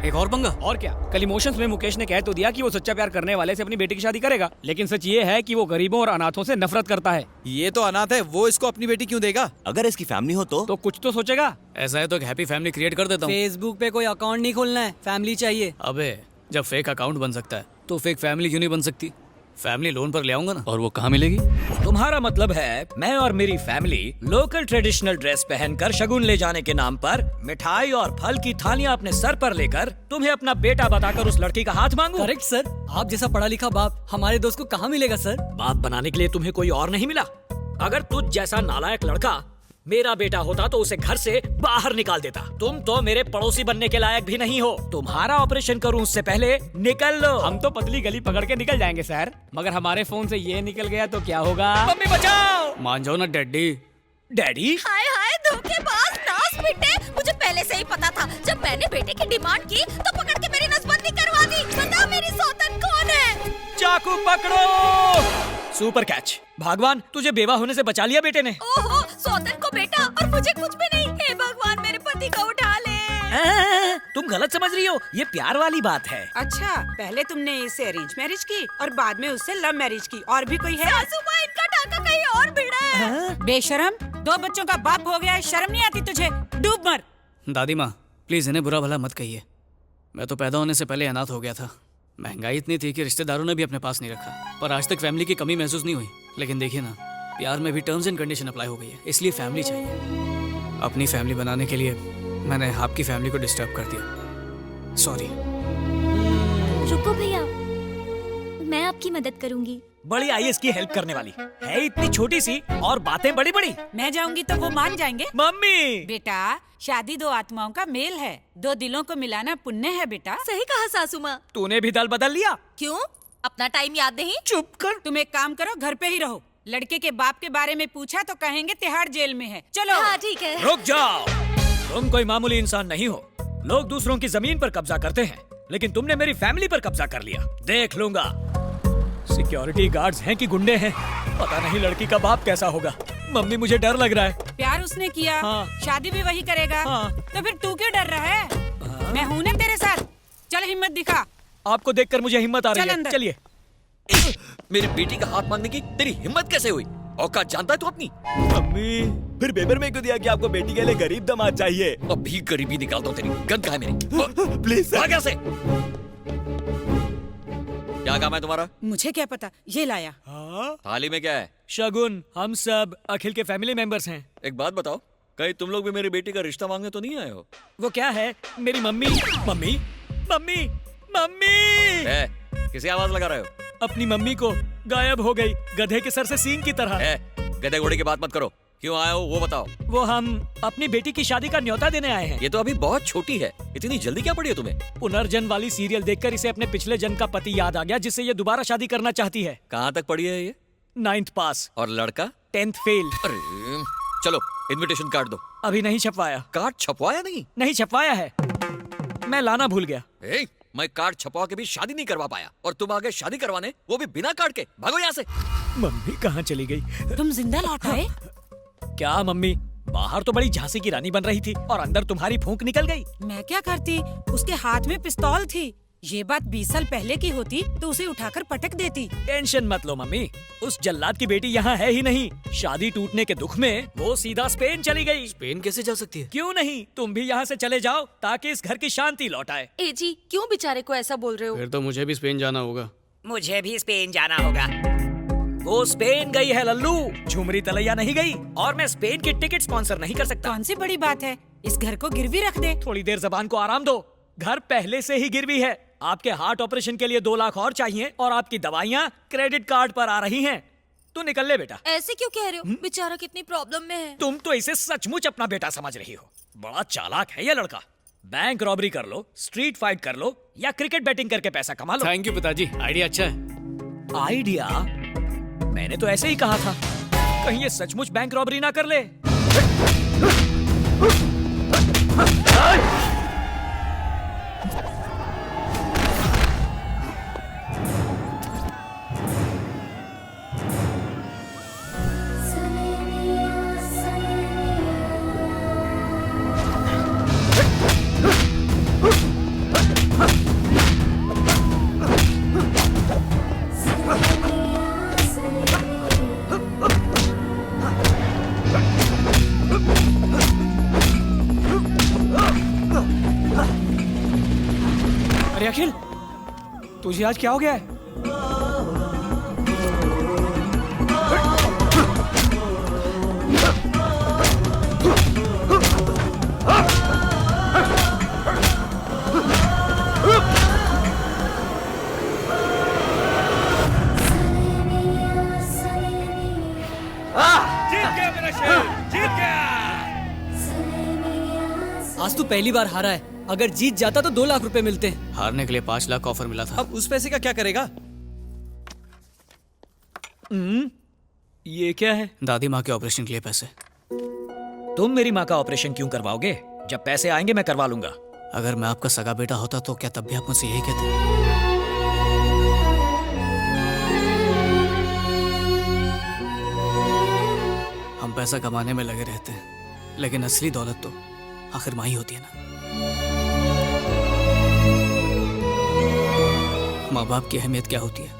एक और पंगा। और क्या, कल इमोशंस में मुकेश ने कह तो दिया कि वो सच्चा प्यार करने वाले से अपनी बेटी की शादी करेगा, लेकिन सच ये है कि वो गरीबों और अनाथों से नफरत करता है। ये तो अनाथ है, वो इसको अपनी बेटी क्यों देगा? अगर इसकी फैमिली हो तो कुछ तो सोचेगा। ऐसा है तो एक हैप्पी फैमिली क्रिएट कर देता हूँ। फेसबुक पे कोई अकाउंट नहीं खोलना है, फैमिली चाहिए। अबे जब फेक अकाउंट बन सकता है तो फेक फैमिली क्यों नहीं बन सकती? फैमिली लोन पर ले आऊंगा ना। और वो कहाँ मिलेगी? तुम्हारा मतलब है मैं और मेरी फैमिली लोकल ट्रेडिशनल ड्रेस पहनकर शगुन ले जाने के नाम पर मिठाई और फल की थालियां अपने सर पर लेकर तुम्हें अपना बेटा बताकर उस लड़की का हाथ मांगू? करेक्ट सर, आप जैसा पढ़ा लिखा बाप हमारे दोस्त को कहाँ मिलेगा सर? बाप बनाने के लिए तुम्हें कोई और नहीं मिला? अगर तुझ जैसा नालायक लड़का मेरा बेटा होता तो उसे घर से बाहर निकाल देता। तुम तो मेरे पड़ोसी बनने के लायक भी नहीं हो। तुम्हारा ऑपरेशन करूं उससे पहले निकल लो। हम तो पतली गली पकड़ के निकल जाएंगे सर, मगर हमारे फोन से ये निकल गया तो क्या होगा? मम्मी बचाओ। मान जाओ ना डैडी। डैडी? हाय हाय धोखेबाज नास बेटे, मुझे पहले से ही पता था। जब मैंने बेटे की डिमांड की तो पकड़ के मेरी नसबंदी करवा दी। बता मेरी सौतन कौन है? चाकू पकड़ो। Super catch. भगवान तुझे बेवा होने से बचा लिया बेटे ने। ओहो, सौतन को बेटा और मुझे कुछ भी नहीं। हे भगवान मेरे पति को उठा ले। तुम गलत समझ रही हो, ये प्यार वाली बात है। अच्छा, पहले तुमने इससे अरेंज मैरिज की और बाद में उससे लव मैरिज की। और भी कोई है? सासू माँ, इनका टाका कहीं और भिड़ा है। बेशरम, 2 बच्चों का बाप हो गया है, शर्म नहीं आती तुझे? डूब मर। दादी माँ प्लीज इन्हें बुरा भला मत कहिए। मैं तो पैदा होने से पहले अनाथ हो गया था। महंगाई इतनी थी कि रिश्तेदारों ने भी अपने पास नहीं रखा, पर आज तक फैमिली की कमी महसूस नहीं हुई। लेकिन देखिए ना, प्यार में भी टर्म्स एंड कंडीशन अप्लाई हो गई है, इसलिए फैमिली चाहिए। अपनी फैमिली बनाने के लिए मैंने आपकी फैमिली को डिस्टर्ब कर दिया, सॉरी। रुको भैया, मैं आपकी मदद करूंगी। बड़ी आईएएस की हेल्प करने वाली है, इतनी छोटी सी और बातें बड़ी बड़ी। मैं जाऊंगी तो वो मान जाएंगे? मम्मी बेटा, शादी 2 आत्माओं का मेल है, 2 दिलों को मिलाना पुण्य है बेटा। सही कहा सासू माँ। तूने भी दल बदल लिया। क्यों? अपना टाइम याद नहीं? चुप कर। तुम एक काम करो, घर पे ही रहो। लड़के के बाप के बारे में पूछा तो कहेंगे तिहाड़ जेल में है। चलो। हाँ ठीक है। रुक जाओ, तुम कोई मामूली इंसान नहीं हो। लोग दूसरों की जमीन पर कब्जा करते हैं, लेकिन तुमने मेरी फैमिली पर कब्जा कर लिया। देख लूंगा। सिक्योरिटी गार्ड्स हैं कि गुंडे हैं, पता नहीं लड़की का बाप कैसा होगा। मम्मी मुझे डर लग रहा है। प्यार उसने किया, हाँ। शादी भी वही करेगा, हाँ। तो फिर तू क्यों डर रहा है? मैं हूं ना तेरे साथ। चल हिम्मत दिखा। आपको देखकर मुझे हिम्मत आ रही है। अंदर। चलिए। मेरी बेटी का हाथ मांगने की तेरी हिम्मत कैसे हुई? औकात जानता है तू अपनी? मम्मी फिर पेपर में क्यों दिया कि आपको बेटी के लिए गरीब दामाद चाहिए? अभी गरीबी निकाल दो तेरी। गंद है मेरी। प्लीज भाग यहाँ से। क्या काम है तुम्हारा? मुझे क्या पता, ये लाया। थाली में क्या है? शगुन। हम सब अखिल के फैमिली मेंबर्स हैं। एक बात बताओ, कहीं तुम लोग भी मेरी बेटी का रिश्ता मांगने तो नहीं आए हो? वो क्या है? मेरी मम्मी। Mummy mummy mummy. किसी आवाज लगा रहे हो? अपनी मम्मी को। गायब हो गई, गधे के सर से सींग की तरह। गधे घोड़े की बात मत करो। क्यों आए हो वो बताओ। वो हम अपनी बेटी की शादी का न्योता देने आए हैं। ये तो अभी बहुत छोटी है, इतनी जल्दी क्या पड़ी है तुम्हें? पुनर्जन्म वाली सीरियल देखकर इसे अपने पिछले जन्म का पति याद आ गया, जिससे ये दोबारा शादी करना चाहती है। कहाँ तक पड़ी है ये? 9th पास। और लड़का? 10th fail. अरे चलो इनविटेशन कार्ड दो। अभी नहीं छपवाया। कार्ड छपवाया नहीं? नहीं छपवाया है, मैं लाना भूल गया। मैं कार्ड छपवा के भी शादी नहीं करवा पाया और तुम आगे शादी करवाने, वो भी बिना कार्ड के। भागो यहाँ से। मम्मी कहाँ चली गई? तुम जिंदा लौट आए? क्या मम्मी, बाहर तो बड़ी झांसी की रानी बन रही थी और अंदर तुम्हारी फूंक निकल गई। मैं क्या करती, उसके हाथ में पिस्तौल थी। ये बात 20 साल पहले की होती तो उसे उठाकर पटक देती। टेंशन मत लो मम्मी, उस जल्लाद की बेटी यहाँ है ही नहीं। शादी टूटने के दुख में वो सीधा स्पेन चली गई। स्पेन कैसे जा सकती है? क्यों नहीं, तुम भी यहाँ से चले जाओ ताकि इस घर की शांति लौट आए। ए जी, क्यों बेचारे को ऐसा बोल रहे हो? फिर तो मुझे भी स्पेन जाना होगा। मुझे भी स्पेन जाना होगा। वो स्पेन गई है लल्लू, झुमरी तलैया नहीं गई। और मैं स्पेन की टिकट स्पॉन्सर नहीं कर सकता। कौन सी बड़ी बात है, इस घर को गिरवी रख दे। थोड़ी देर जबान को आराम दो, घर पहले से ही गिरवी है। आपके हार्ट ऑपरेशन के लिए 2 लाख और चाहिए और आपकी दवाइयाँ क्रेडिट कार्ड पर आ रही हैं। तू निकल ले बेटा। ऐसे क्यों कह रहे हो? बेचारा कितनी प्रॉब्लम में है। तुम तो इसे सचमुच अपना बेटा समझ रही हो। बड़ा चालाक है ये लड़का। बैंक रॉबरी कर लो, स्ट्रीट फाइट कर लो या क्रिकेट बैटिंग करके पैसा कमा लो। थैंक यू पिताजी, आइडिया अच्छा है। आइडिया? मैंने तो ऐसे ही कहा था, कहीं ये सचमुच बैंक रॉबरी ना कर ले। अरे अखिल, तुझे आज क्या हो गया है? जीत गया मेरा शेर, जीत गया। आज तू पहली बार हारा है, अगर जीत जाता तो 2 लाख रुपए मिलते। हारने के लिए 5 लाख ऑफर मिला था। अब उस पैसे का क्या करेगा? ये क्या है? दादी माँ के ऑपरेशन के लिए पैसे। तुम मेरी माँ का ऑपरेशन क्यों करवाओगे? जब पैसे आएंगे मैं करवा लूंगा। अगर मैं आपका सगा बेटा होता तो क्या तब भी आप मुझसे यही कहते? हम पैसा कमाने में लगे रहते हैं, लेकिन असली दौलत तो आखिर माँ ही होती है ना। माँ बाप की अहमियत क्या होती है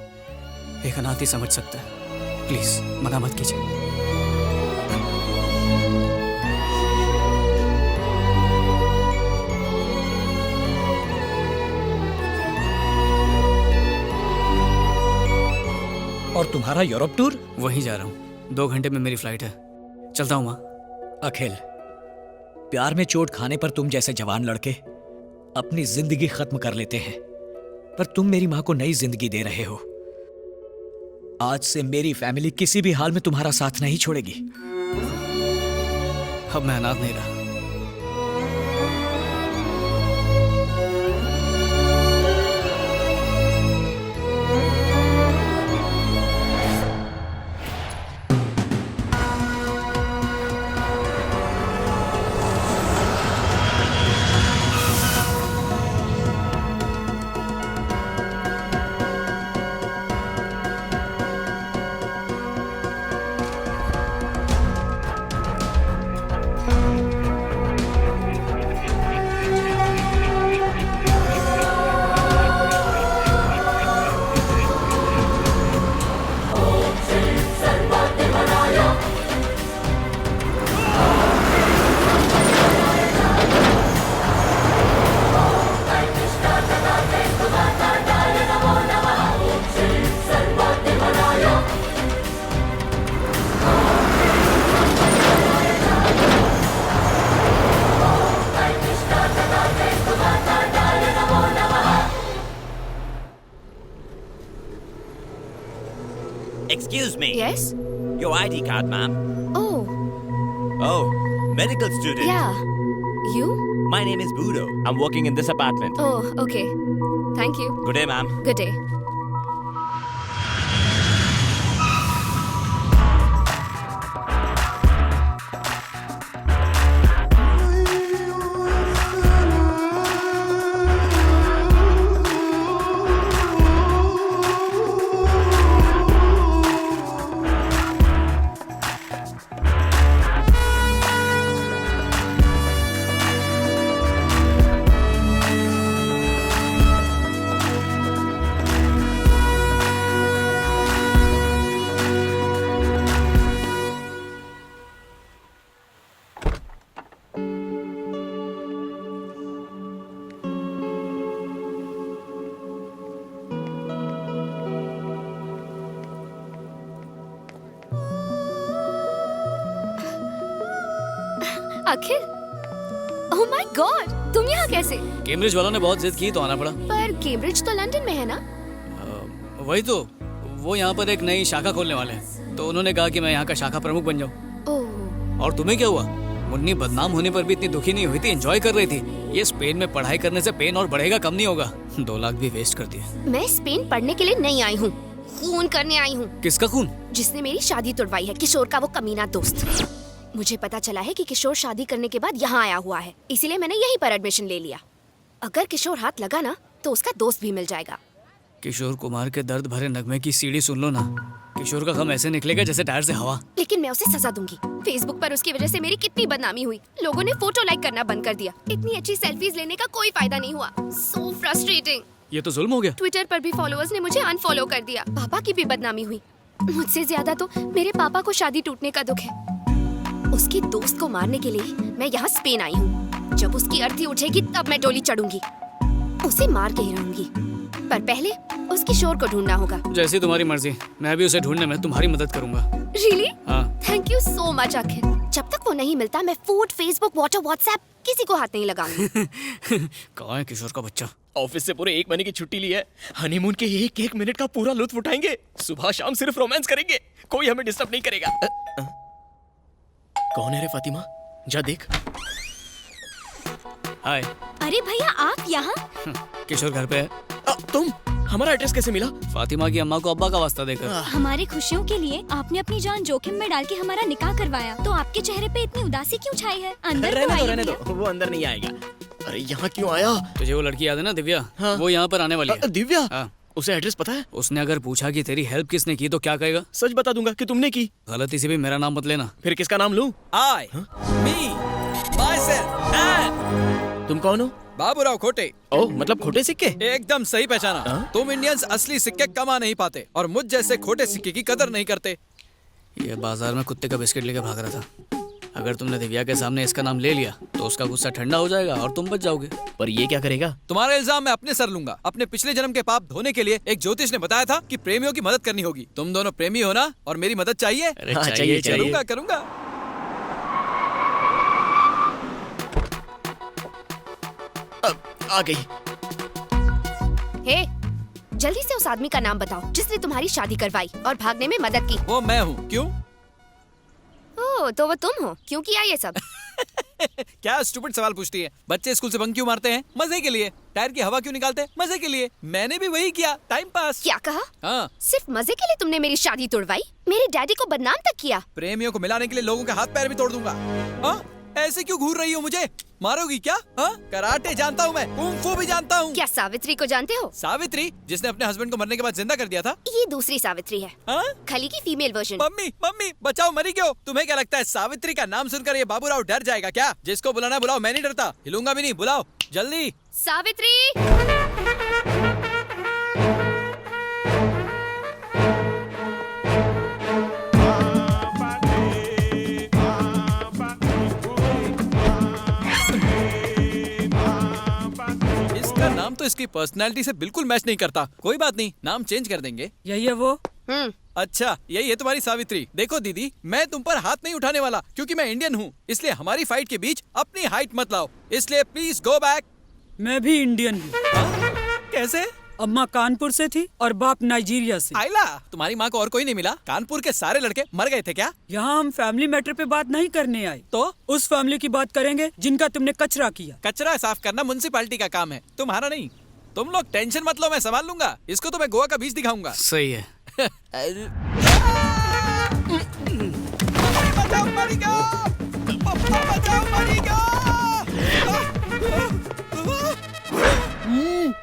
एक अनाथ ही समझ सकता है। प्लीज मना मत कीजिए। और तुम्हारा यूरोप टूर? वहीं जा रहा हूँ, 2 घंटे में मेरी फ्लाइट है। चलता हूँ माँ। अखिल, प्यार में चोट खाने पर तुम जैसे जवान लड़के अपनी जिंदगी खत्म कर लेते हैं, पर तुम मेरी माँ को नई जिंदगी दे रहे हो। आज से मेरी फैमिली किसी भी हाल में तुम्हारा साथ नहीं छोड़ेगी। अब मैं अनाथ नहीं रहा। Excuse me. Yes? Your ID card, ma'am. Oh, Oh, medical student. Yeah. You? My name is Budo. I'm working in this apartment. Oh, okay. Thank you. Good day, ma'am. Good day. Akhil, oh my God, तुम यहाँ कैसे? Cambridge वालों ने बहुत जिद की तो आना पड़ा। पर कैम्ब्रिज तो लंदन में है ना? वही तो, वो यहाँ पर एक नई शाखा खोलने वाले हैं, तो उन्होंने कहा कि मैं यहाँ का शाखा प्रमुख बन जाऊँ। ओह। और तुम्हें क्या हुआ? मुन्नी बदनाम होने पर भी इतनी दुखी नहीं हुई थी, एंजॉय कर रही थी। ये स्पेन में पढ़ाई करने से पेन और बढ़ेगा, कम नहीं होगा। 2 लाख भी वेस्ट कर दिए। मैं स्पेन पढ़ने के लिए नहीं आई हूँ, खून करने आई हूँ। किसका खून? जिसने मेरी शादी तुड़वाई है, किशोर का वो कमीना दोस्त। मुझे पता चला है कि किशोर शादी करने के बाद यहाँ आया हुआ है, इसीलिए मैंने यहीं पर एडमिशन ले लिया। अगर किशोर हाथ लगा ना तो उसका दोस्त भी मिल जाएगा। किशोर कुमार के दर्द भरे नगमे की सीढ़ी सुन लो ना। किशोर का गम ऐसे निकलेगा जैसे टायर से हवा। लेकिन मैं उसे सजा दूंगी। फेसबुक पर उसकी वजह से मेरी कितनी बदनामी हुई। लोगों ने फोटो लाइक करना बंद कर दिया। इतनी अच्छी सेल्फीज लेने का कोई फायदा नहीं हुआ। So frustrating. ये तो जुल्म हो गया। ट्विटर पर भी फॉलोअर्स ने मुझे अनफॉलो कर दिया। पापा की भी बदनामी हुई। मुझसे ज्यादा तो मेरे पापा को शादी टूटने का दुख है। उसके दोस्त को मारने के लिए मैं यहाँ स्पेन आई हूँ। जब उसकी अर्थी उठेगी तब मैं डोली चढ़ूंगी। उसे मार के ही रहूंगी। पर पहले उस किशोर को ढूंढना होगा। जैसी तुम्हारी मर्जी, मैं भी उसे ढूंढने में तुम्हारी मदद करूंगा। Really? हाँ। Thank you so much अखिल। जब तक वो नहीं मिलता मैं फूड, फेसबुक, व्हाट्सएप किसी को हाथ नहीं लगाऊंगी। कहाँ है किशोर का बच्चा? ऑफिस से पूरे 1 महीने की छुट्टी ली है। हनीमून के 1-1 मिनट का पूरा लुत्फ उठाएंगे। सुबह शाम सिर्फ रोमांस करेंगे। कोई हमें डिस्टर्ब नहीं करेगा। कौन है रे फातिमा? जा देख। हाय। अरे भैया आप यहाँ? किशोर घर पे है। तुम? हमारा एड्रेस कैसे मिला? फातिमा की अम्मा को अब्बा का वास्ता देकर। हमारी खुशियों के लिए आपने अपनी जान जोखिम में डाल के हमारा निकाह करवाया, तो आपके चेहरे पे इतनी उदासी क्यों छाई है? अंदर रहने दो, वो अंदर नहीं आएगा। अरे यहाँ क्यों आया? तुझे वो लड़की याद है ना, दिव्या? हाँ। वो यहाँ पर आने वाली है। दिव्या? हाँ। उसे एड्रेस पता है? उसने अगर पूछा कि तेरी हेल्प किसने की तो क्या कहेगा? सच बता दूंगा कि तुमने की। गलती से भी मेरा नाम मत लेना। फिर किसका नाम लूं? I, me, myself, and तुम कौन हो? बाबूराव खोटे। ओह, मतलब खोटे सिक्के? एकदम सही पहचाना। तुम इंडियंस असली सिक्के कमा नहीं पाते और मुझ जैसे खोटे सिक्के की कदर नहीं करते। ये बाजार में कुत्ते का बिस्किट लेकर भाग रहा था। अगर तुमने दिव्या के सामने इसका नाम ले लिया तो उसका गुस्सा ठंडा हो जाएगा और तुम बच जाओगे। पर ये क्या करेगा? तुम्हारा इल्जाम मैं अपने सर लूंगा। अपने पिछले जन्म के पाप धोने के लिए एक ज्योतिष ने बताया था कि प्रेमियों की मदद करनी होगी। तुम दोनों प्रेमी हो ना, और मेरी मदद चाहिए? हाँ, चाहिए। करूंगा। आ गई। हे, जल्दी से उस आदमी का नाम बताओ जिसने तुम्हारी शादी करवाई और भागने में मदद की। वो मैं हूँ। क्यों? ओह, तो वो तुम हो। क्यों किया ये सब? क्या स्टूपिड सवाल पूछती है? बच्चे स्कूल से बंक क्यों मारते हैं? मजे के लिए। टायर की हवा क्यों निकालते हैं? मजे के लिए। मैंने भी वही किया, टाइम पास। क्या कहा? हाँ। सिर्फ मजे के लिए तुमने मेरी शादी तोड़वाई? मेरे डैडी को बदनाम तक किया? प्रेमियों को मिलाने के लिए लोगों के हाथ पैर भी तोड़ दूंगा। हाँ? ऐसे क्यों घूर रही हो? मुझे मारोगी क्या? हाँ? कराटे जानता हूँ मैं, कुंग फू भी जानता हूँ। क्या सावित्री को जानते हो? सावित्री, जिसने अपने हस्बैंड को मरने के बाद जिंदा कर दिया था? ये दूसरी सावित्री है। हाँ? खली की फीमेल वर्जन। मम्मी बचाओ, मरी क्यों? तुम्हें क्या लगता है सावित्री का नाम सुनकर ये बाबूराव डर जाएगा क्या? जिसको बुलाना बुलाओ, मैं नहीं डरता। हिलूंगा भी नहीं। बुलाओ जल्दी। सावित्री! नाम तो इसकी पर्सनैलिटी से बिल्कुल मैच नहीं करता। कोई बात नहीं, नाम चेंज कर देंगे। यही है वो। अच्छा, यही है तुम्हारी सावित्री। देखो दीदी, मैं तुम पर हाथ नहीं उठाने वाला क्योंकि मैं इंडियन हूँ, इसलिए हमारी फाइट के बीच अपनी हाइट मत लाओ। इसलिए प्लीज गो बैक। मैं भी इंडियन हूँ। कैसे? अम्मा कानपुर से थी और बाप नाइजीरिया से। आइला, तुम्हारी माँ को और कोई नहीं मिला? कानपुर के सारे लड़के मर गए थे क्या? यहाँ हम फैमिली मैटर पे बात नहीं करने आए, तो उस फैमिली की बात करेंगे जिनका तुमने कचरा किया। कचरा साफ करना म्युनिसिपैलिटी का काम है, तुम्हारा नहीं। तुम लोग टेंशन मत लो, मैं संभाल लूंगा। इसको तो मैं गोवा का बीच दिखाऊंगा। सही है। बचाओ, मरेगा! बचाओ, मरेगा!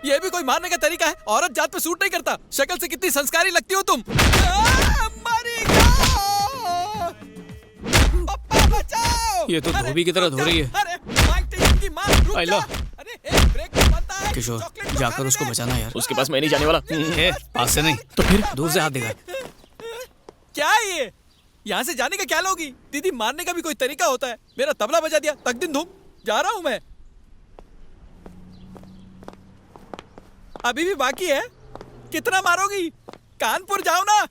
ये भी कोई मारने का तरीका है? औरत जात पे सूट नहीं करता। शक्ल से कितनी संस्कारी लगती हो तुम। ये तो धोबी की तरह धो रही है। आइला, किशोर जाकर उसको बचाना यार। उसके पास मैं नहीं जाने वाला। पास से नहीं तो फिर दूर से हाथ दिखा। क्या है ये? यहाँ से जाने का क्या लोगी? दीदी, मारने का भी कोई तरीका होता है। मेरा तबला बजा दिया, तक दिन धूम। जा रहा हूँ मैं। अभी भी बाकी है। कितना मारोगी? कानपुर जाओ ना,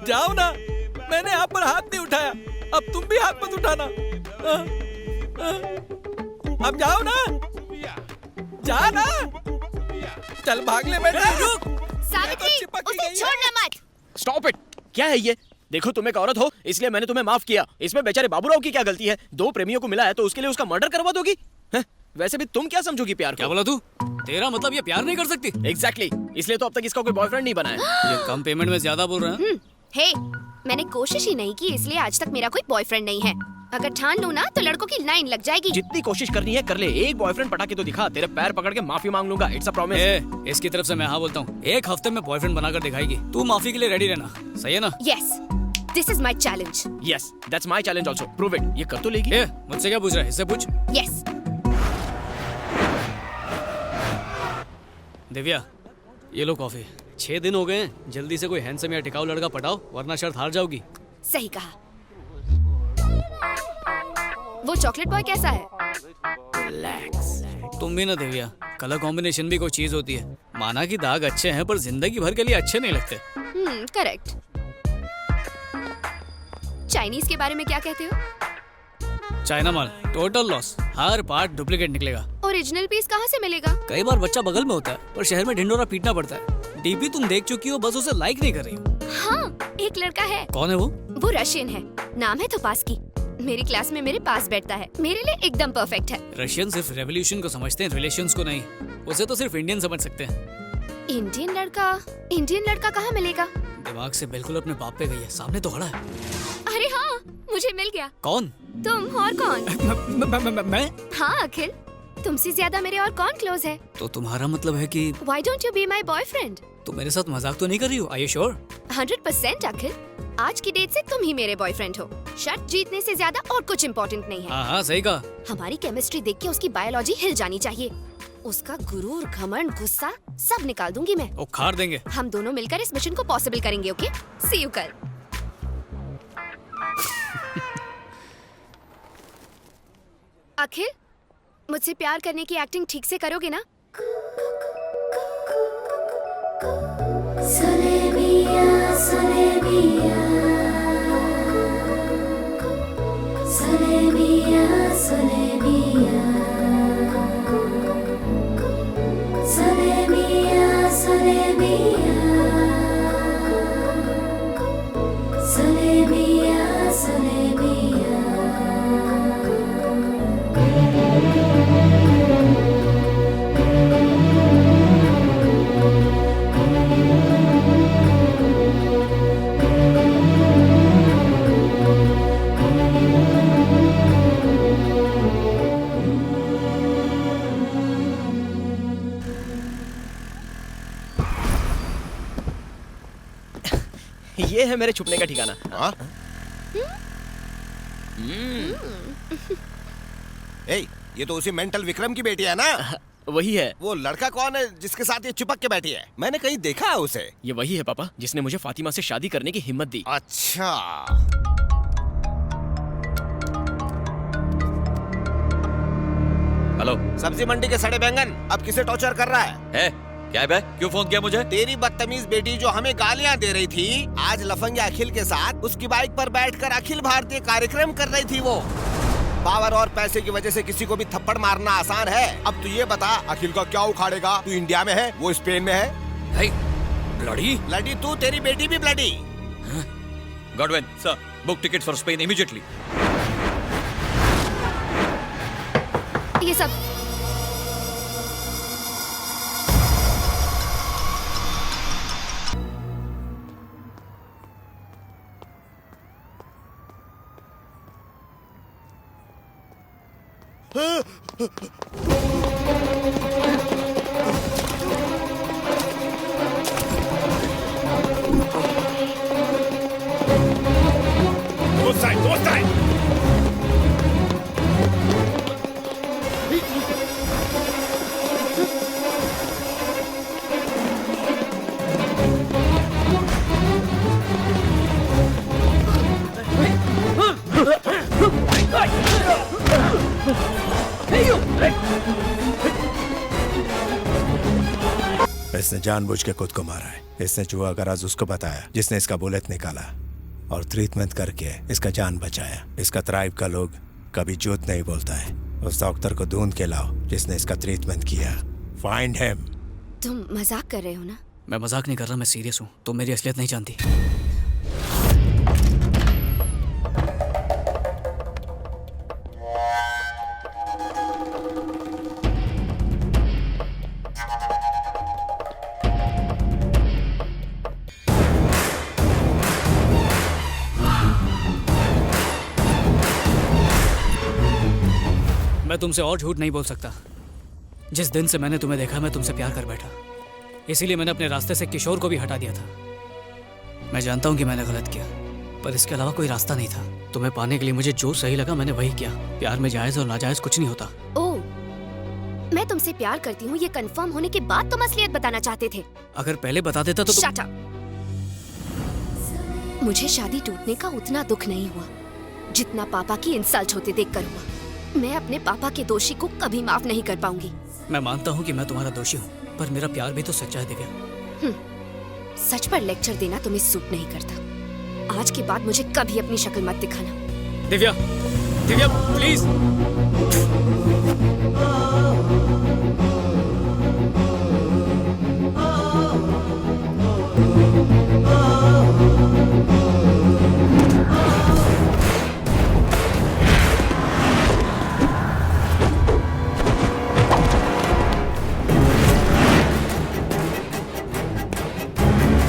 जाओ ना। मैंने आप पर हाथ नहीं उठाया, अब तुम भी हाथ मत उठाना। अब जाओ ना, जा ना। चल भाग ले बेटा। रुक सावित्री, उसे छोड़ना मत। Stop it. क्या है ये? देखो, तुम एक औरत हो इसलिए मैंने तुम्हें माफ किया। इसमें बेचारे बाबूराव की क्या गलती है? दो प्रेमियों को मिला है तो उसके लिए उसका मर्डर करवा दोगी? वैसे भी तुम क्या समझोगी प्यार को? क्या बोला तू? तेरा मतलब ये प्यार नहीं कर सकती? एग्जैक्टली, इसलिए तो अब तक इसका कोई बॉयफ्रेंड नहीं बना है। ये कम पेमेंट में ज्यादा बोल रहा है। हे, मैंने कोशिश ही नहीं की इसलिए आज तक मेरा कोई बॉयफ्रेंड नहीं है। अगर ठान लूं ना तो लड़कों की लाइन लग जाएगी। जितनी कोशिश करनी है कर ले। एक बॉयफ्रेंड पटा के तो दिखा, तेरे पैर पकड़ के माफी मांग लूंगा। It's a promise. इसकी तरफ से मैं हाँ बोलता हूँ। एक हफ्ते में बॉयफ्रेंड बनाकर दिखाएगी। तू माफी के लिए रेडी रहना, सही है ना? Yes, this is my challenge. Yes, that's my challenge also. Prove it. ये कर तो लेगी। मुझसे क्या पूछ रहा है? इससे पूछ। यस। दिव्या, ये लो कॉफी। 6 दिन हो गए हैं, जल्दी से कोई हैंडसम या टिकाऊ लड़का पटाओ वरना शर्त हार जाओगी। सही कहा। वो चॉकलेट बॉय कैसा है? रिलैक्स। तुम भी ना दिव्या, कलर कॉम्बिनेशन भी कोई चीज होती है। माना कि दाग अच्छे हैं पर जिंदगी भर के लिए अच्छे नहीं लगते। करेक्ट। चाइनीज के बारे में क्या कहते हो? चाइना माल टोटल लॉस। हर पार्ट डुप्लीकेट निकलेगा। ओरिजिनल पीस कहाँ से मिलेगा? कई बार बच्चा बगल में होता है पर शहर में ढिंडोरा पीटना पड़ता है। डीपी तुम देख चुकी हो, बस उसे लाइक नहीं कर रही हो। हाँ, एक लड़का है। कौन है वो? वो रशियन है, नाम है थोपास्की। मेरी क्लास में मेरे पास बैठता है। मेरे लिए एकदम परफेक्ट है। रशियन सिर्फ रेवोल्यूशन को समझते हैं, रिलेशंस को नहीं। उसे तो सिर्फ इंडियन समझ सकते हैं। इंडियन लड़का कहाँ मिलेगा? दिमाग से बिल्कुल अपने बाप पे गई है, सामने तो खड़ा है। अरे हाँ, मुझे मिल गया। कौन? तुम और कौन? मैं? हाँ अखिल, तुमसे ज्यादा मेरे और कौन क्लोज है? तो तुम्हारा मतलब है कि Why don't you be my boyfriend? तुम मेरे साथ मजाक तो नहीं कर रही हो? Are you sure? 100% अखिल, आज की डेट से तुम ही मेरे बॉयफ्रेंड हो। शर्त जीतने से ज्यादा और कुछ इम्पोर्टेंट नहीं है। हाँ, सही कहा। हमारी केमिस्ट्री देख के उसकी बायोलॉजी हिल जानी चाहिए। उसका गुरूर, घमंड, गुस्सा सब निकाल दूंगी मैं। उखाड़ देंगे। हम दोनों मिलकर इस मिशन को पॉसिबल करेंगे। ओके, सी यू कल। अखिल, मुझसे प्यार करने की एक्टिंग ठीक से करोगे ना? Solebiya, Solebiya, Solebiya, Solebiya, Solebiya, Solebiya, Solebiya, Solebiya. ये है मेरे छुपने का ठिकाना। हाँ? ये तो उसी मेंटल विक्रम की बेटी है ना? वही है। वो लड़का कौन है जिसके साथ ये चिपक के बैठी है? मैंने कहीं देखा है उसे। ये वही है पापा, जिसने मुझे फातिमा से शादी करने की हिम्मत दी। अच्छा। हेलो, सब्जी मंडी के सड़े बैंगन अब किसे टॉर्चर कर रहा है? क्या बे? क्यों फोन किया मुझे? तेरी बदतमीज बेटी जो हमें गालियां दे रही थी, आज लफंगे अखिल के साथ उसकी बाइक पर बैठकर अखिल भारतीय कार्यक्रम कर रही थी वो। पावर और पैसे की वजह से किसी को भी थप्पड़ मारना आसान है। अब तू ये बता, अखिल का क्या उखाड़ेगा? तू इंडिया में है, वो स्पेन में है। ब्लडी? ब्लडी तू, तेरी बेटी भी bloody. Godwin sir, book ticket for Spain immediately. ये सब इसने जानबूझ के खुद को मारा है। इसने जुआ का राज उसको बताया जिसने इसका बुलेट निकाला और ट्रीटमेंट करके इसका जान बचाया। इसका ट्राइब का लोग कभी झूठ नहीं बोलता है। उस डॉक्टर को ढूंढ के लाओ जिसने इसका ट्रीटमेंट किया। Find him. तुम मजाक कर रहे हो ना? मैं मजाक नहीं कर रहा, मैं सीरियस हूँ। तुम मेरी असलियत नहीं जानती। मैं तुमसे और झूठ नहीं बोल सकता। जिस दिन से मैंने तुम्हें देखा मैं तुमसे प्यार कर बैठा, इसीलिए मैंने अपने रास्ते से किशोर को भी हटा दिया था। मैं जानता हूँ कि मैंने गलत किया, पर इसके अलावा कोई रास्ता नहीं था। तुम्हें पाने के लिए मुझे जो सही लगा मैंने वही किया। प्यार में जायज और नाजायज कुछ नहीं होता। ओह, मैं तुमसे प्यार करती हूँ ये कंफर्म होने के बाद तुम असलियत बताना चाहते थे। अगर पहले बता देता तो Shut up! मुझे शादी टूटने का उतना दुख नहीं हुआ जितना पापा की इंसल्ट होते देखकर हुआ। मैं अपने पापा के दोषी को कभी माफ नहीं कर पाऊंगी। मैं मानता हूँ कि मैं तुम्हारा दोषी हूँ, पर मेरा प्यार भी तो सच्चा है दिव्या। सच पर लेक्चर देना तुम्हें सूट नहीं करता। आज के बाद मुझे कभी अपनी शक्ल मत दिखाना। Divya, Divya please.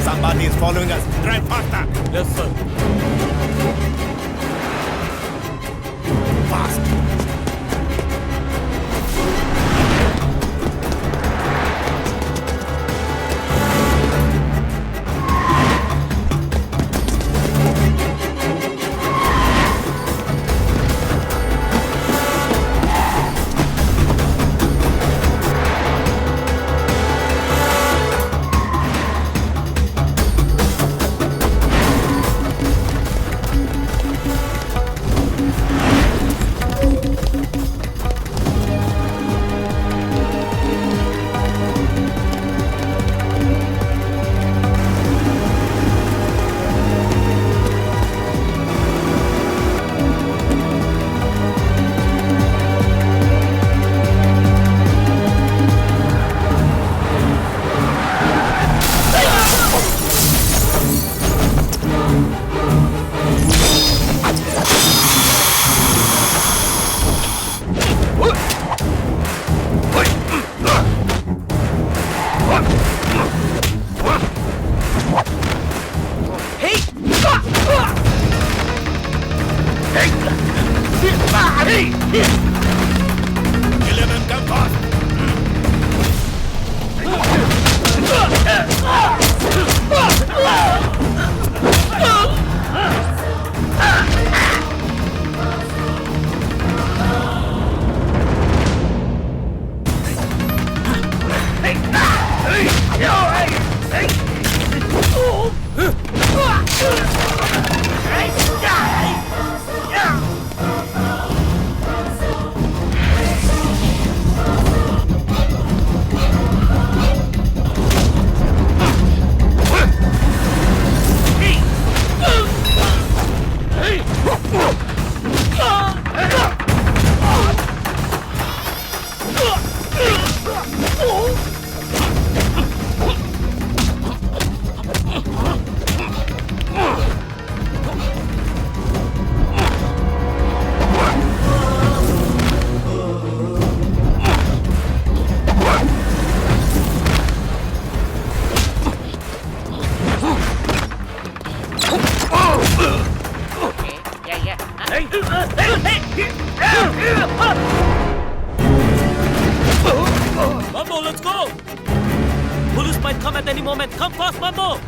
Somebody is following us. Drive faster. Yes, sir. Fast. Mambo, let's go! Police might come at any moment. Come fast, Mambo!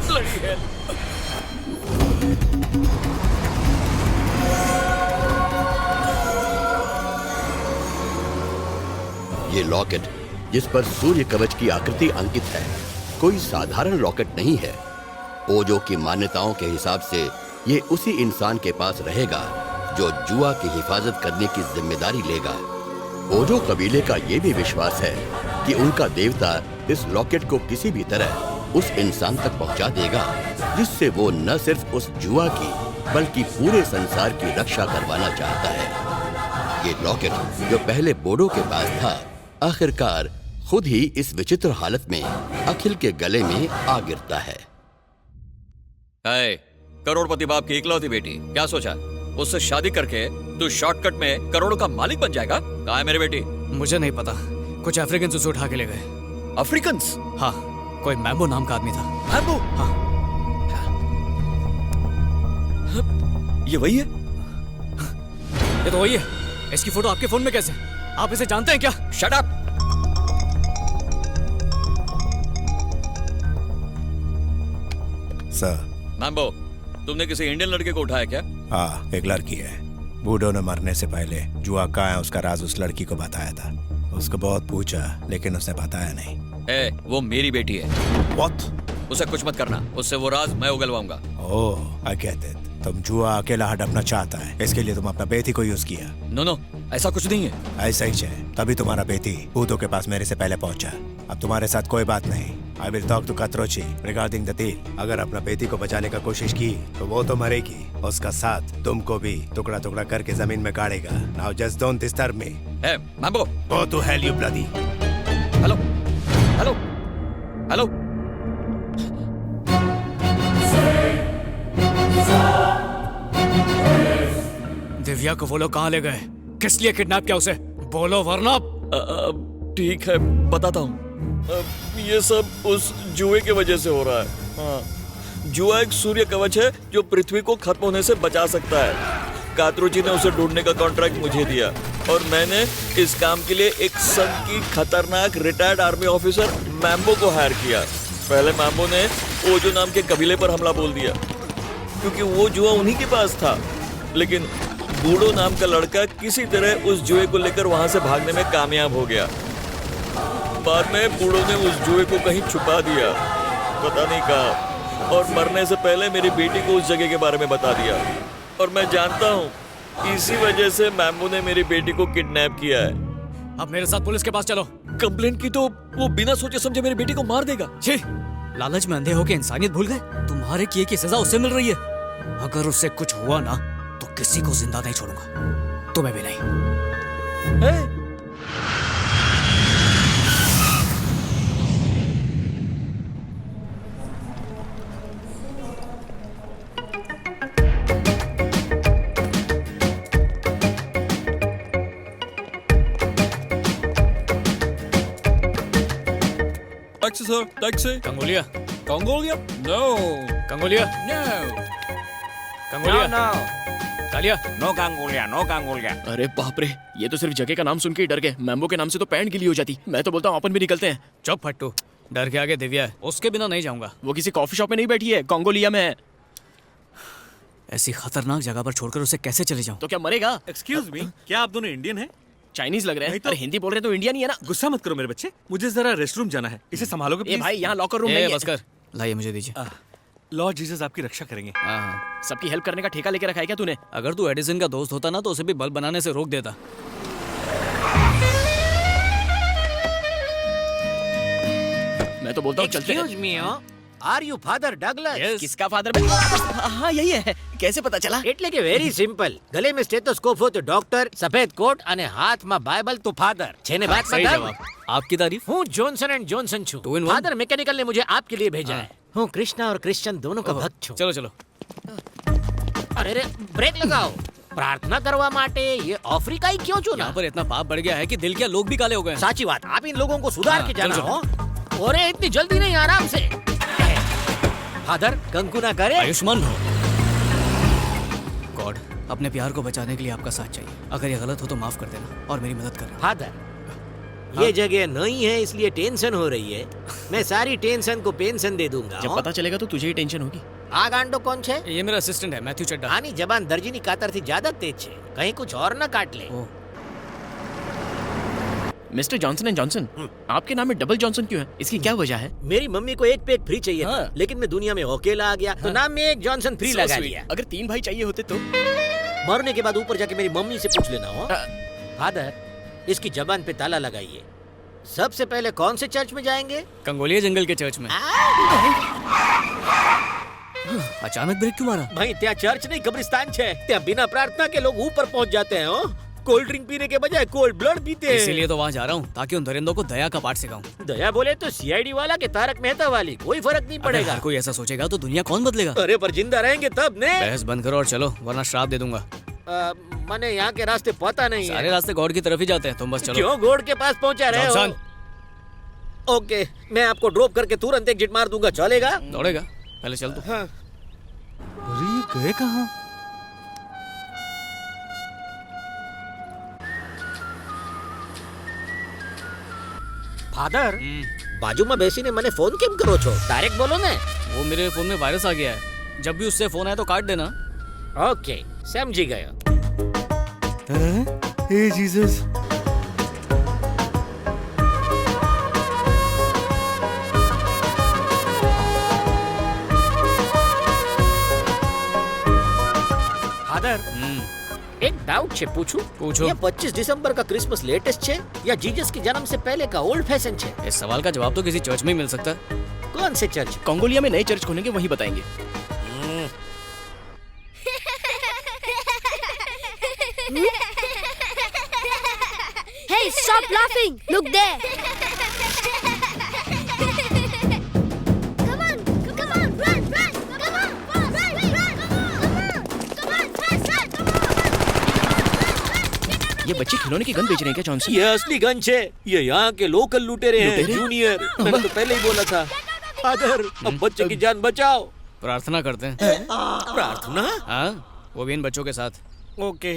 Bloody hell! ये लॉकेट जिस पर सूर्य कवच की आकृति अंकित है कोई साधारण लॉकेट नहीं है। ओजो की मान्यताओं के हिसाब से ये उसी इंसान के पास रहेगा जो जुआ की हिफाजत करने की जिम्मेदारी लेगा। ओजो कबीले का ये भी विश्वास है कि उनका देवता इस लॉकेट को किसी भी तरह उस इंसान तक पहुंचा देगा जिससे वो न सिर्फ उस जुआ की बल्कि पूरे संसार की रक्षा करवाना चाहता है। ये लॉकेट जो पहले बोडो के पास था आखिरकार खुद ही इस विचित्र हालत में अखिल के गले में आ गिरता है। करोड़पति बाप की इकलौती बेटी, क्या सोचा उससे शादी करके तू शॉर्टकट में करोड़ों का मालिक बन जाएगा? कहाँ है मेरी बेटी? मुझे नहीं पता, कुछ अफ्रीकन उसे उठा के ले गए। अफ्रीकन? हाँ, कोई मैम्बो नाम का आदमी था। मैम्बो? हाँ। ये वही है? ये तो वही है। इसकी फोटो आपके फोन में कैसे? आप इसे जानते हैं क्या? Shut up! सर। मैम्बो, तुमने किसी इंडियन लड़के को उठाया क्या? हाँ, एक लड़की है। बूढ़ो ने मरने से पहले जुआ कहाँ है उसका राज उस लड़की को बताया था। उसको बहुत पूछा लेकिन उसने बताया नहीं। वो मेरी बेटी है। What? उसे कुछ मत करना, उससे वो राज मैं उगलवाऊंगा। ओह, I get it। तुम जुआ अकेला हड़पना चाहता है, इसके लिए तुम अपना बेटी को यूज किया। नो, ऐसा कुछ नहीं है। ऐसा ही है, तभी तुम्हारा बेटी भूतों के पास मेरे से पहले पहुंचा। अब तुम्हारे साथ कोई बात नहीं। I will talk to Katrochi regarding the deal। अगर अपना बेटी को बचाने का कोशिश की तो वो तो मरेगी, उसका साथ तुमको भी टुकड़ा टुकड़ा करके जमीन में गाड़ेगा। Now just don't disturb me। Mambo, go to hell you bloody। Hello, hello, hello. Divya को वो लोग कहाँ ले गए? किस लिए किडनैप किया उसे? बोलो वरना। ठीक है, बताता हूँ। ये सब उस जुए की वजह से हो रहा है। हाँ, जुआ एक सूर्य कवच है जो पृथ्वी को खत्म होने से बचा सकता है। कात्रुची ने उसे ढूंढने का कॉन्ट्रैक्ट मुझे दिया और मैंने इस काम के लिए एक सन की खतरनाक रिटायर्ड आर्मी ऑफिसर मैम्बो को हायर किया। पहले मैम्बो ने ओजो नाम के कबीले पर हमला बोल दिया क्योंकि वो जुआ उन्हीं के पास था, लेकिन बूढ़ो नाम का लड़का किसी तरह उस जुए को लेकर वहां से भागने में कामयाब हो गया। बाद में बूढ़ो ने उस जुए को कहीं छुपा दिया, पता नहीं कहाँ, और मरने से पहले मेरी बेटी को उस जगह के बारे में बता दिया। और मैं जानता हूँ इसी वजह से मैम्बो ने मेरी बेटी को किडनैप किया है। अब मेरे साथ पुलिस के पास चलो। कंप्लेंट की तो वो बिना सोचे समझे मेरी बेटी को मार देगा। छी, लालच में अंधे होके इंसानियत भूल गए। तुम्हारे किए की सजा उससे मिल रही है। अगर उससे कुछ हुआ ना तो किसी को जिंदा नहीं छोड़ूंगा, तुम्हें भी नहीं। Taxi sir, taxi. कंगोलिया। कंगोलिया? नो। कंगोलिया? नो। कंगोलिया? नो। कालिया? नो कंगोलिया, नो कंगोलिया। अरे बाप रे, ये तो सिर्फ जगह का नाम सुन के ही डर गए। मैम्बो के नाम से तो पैंट गिली हो जाती। मैं तो बोलता हूँ अपन भी निकलते हैं। चुप फट्टू, डर के आगे दिव्या है, उसके बिना नहीं जाऊंगा। वो किसी कॉफी शॉप में नहीं बैठी है, कंगोलिया में है। ऐसी खतरनाक जगह पर छोड़कर उसे कैसे चले जाऊं? तो क्या मरेगा? एक्सक्यूज मी, क्या आप दोनों इंडियन हैं? चाइनीज लग रहे हैं। तो अरे हिंदी बोल रहे हैं तो इंडिया नहीं है ना। गुस्सा मत करो मेरे बच्चे, मुझे जरा रेस्टरूम जाना है। इसे संभालोगे प्लीज? भाई यहाँ लॉकर रूम नहीं है। बस कर, लाइए मुझे दीजिए। लॉर्ड जीसस आपकी रक्षा करेंगे। हाँ, सबकी हेल्प करने का ठेका लेके रखा है क्या तूने? अगर तू एडिसन का दोस्त होता ना तो उसे भी बल्ब बनाने से रोक देता। मैं तो बोलता हूँ चलते हैं। Excuse me, are you father Douglas? किसका फादर? हाँ यही है। कैसे पता चला? એટલે કે વેરી સિમ્પલ. ગલે में स्टेथोस्कोप हो तो डॉक्टर, सफेद कोट અને હાથમાં બાઇબલ तो फादर. છે ने बात सही मतलब? जवाब। आपकी तारीफ? हूँ जॉनसन एंड जॉनसन छू. फादर मैकेनिकल ने मुझे आपके लिए भेजा है. हूँ कृष्णा और क्रिश्चियन दोनों का भक्त छू. चलो चलो. अरे रे ब्रेक लगाओ. प्रार्थना करवा माटे ये अफ्रीकाई क्यों चुना? यहाँ पर इतना पाप बढ़ गया है कि दिल के लोग भी काले हो गए हैं। साची बात. आप इन लोगों को सुधार हाँ, के जाना चलो, हो. अरे इतनी जल्दी नहीं, आराम से. फादर कंकु ना करे. आयुष्मान भव. गॉड, अपने प्यार को बचाने के लिए आपका साथ चाहिए. अगर ये गलत हो तो माफ कर देना और मेरी मदद करना. फादर ये जगह नहीं है इसलिए टेंशन हो रही है. मैं सारी टेंशन को पेंशन दे दूंगा. जब पता चलेगा तो तुझे ही टेंशन होगी. आ गांडो कौन छे? ये मेरा असिस्टेंट है मैथ्यू चड्डा. आनी जबान दर्जीनी कातर थी ज्यादा तेज छे. कहीं कुछ और न काट ले. मिस्टर जॉनसन एंड जॉनसन, आपके नाम में डबल जॉनसन क्यों है? इसकी क्या वजह है? मेरी मम्मी को एक पैक फ्री चाहिए था, लेकिन मैं दुनिया में अकेला आ गया तो नाम में एक जॉनसन फ्री लगा दिया. अगर 3 भाई चाहिए होते तो? मरने के बाद ऊपर जाके मेरी मम्मी से पूछ लेना. हो फादर इसकी जबान पे ताला लगाइए. सबसे पहले कौन से चर्च में जाएंगे? कंगोलिया जंगल के चर्च में. अचानक ब्रेक क्यों मारा? भाई त्या चर्च नहीं कब्रिस्तान छे. त्या बिना प्रार्थना के लोग ऊपर पहुंच जाते हैं. कोल्ड ड्रिंक पीने के बजाय कोल्ड ब्लड पीते हैं. इसीलिए तो वहाँ जा रहा हूँ ताकि उन दरिंदों को दया का पाठ सिखाऊं. दया बोले तो सीआईडी वाला के तारक मेहता वाली, कोई फर्क नहीं पड़ेगा. अगर कोई ऐसा सोचेगा तो दुनिया कौन बदलेगा? अरे पर जिंदा रहेंगे तब ने. बहस बंद करो और चलो वरना श्राप दे दूंगा. मैंने यहाँ के रास्ते पता नहीं सारे रास्ते गॉड की तरफ ही जाते हैं. तुम बस चलो. क्यों गॉड के पास पहुँचा रहे हो? ओके मैं आपको ड्रॉप करके तुरंत एग्जिट मार दूंगा. चलेगा? दौड़ेगा. पहले चल तू. हाँ. अरे ये गए कहाँ? फादर बाजू में बेसी ने मैंने फोन केम करो छो? डायरेक्ट बोलो ने. वो मेरे फोन में वायरस आ गया है. जब भी उससे फोन आए तो काट देना. ओके समझी गया. हे जीसस. फादर एक डाउट छे पूछूं? पूछो. ये 25 दिसंबर का क्रिसमस लेटेस्ट छे या जीसस के जन्म से पहले का ओल्ड फैशन छे? इस सवाल का जवाब तो किसी चर्च में ही मिल सकता है. कौन से चर्च? कंगोलिया में नए चर्च खोलेंगे वहीं बताएंगे. Hey, stop laughing! Look there! Come on, run, run! Come on, run, run! Come on, fast, ये बच्चे खिलौने की गन बेच रहे हैं क्या जॉनसन? ये असली गन छे. ये यहाँ के लोकल लुटेरे हैं. लुटेरे? जूनियर मैंने तो पहले ही बोला था. फादर अब बच्चे की जान बचाओ. प्रार्थना करते हैं. प्रार्थना? हाँ वो भी इन बच्चों के साथ. ओके.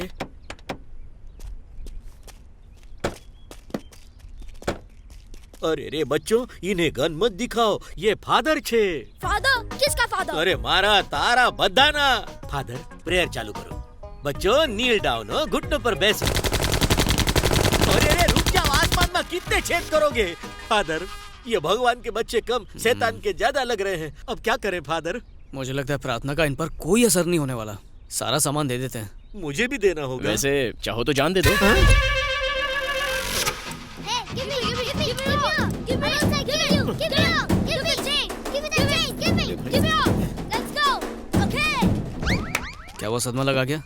अरे रे बच्चों इन्हें गन मत दिखाओ. ये फादर छे. फादर? किसका फादर? अरे मारा तारा बदाना. फादर प्रेयर चालू करो. बच्चों नील डाउन हो, घुटनों पर बैसो. अरे रे रुक जाओ. आसमान में कितने छेद करोगे? फादर ये भगवान के बच्चे कम शैतान के ज्यादा लग रहे हैं. अब क्या करें फादर? मुझे लगता है प्रार्थना का इन पर कोई असर नहीं होने वाला. सारा सामान दे देते हैं. मुझे भी देना होगा. वैसे चाहो तो जान दे दो. क्या वो सदमा लगा गया?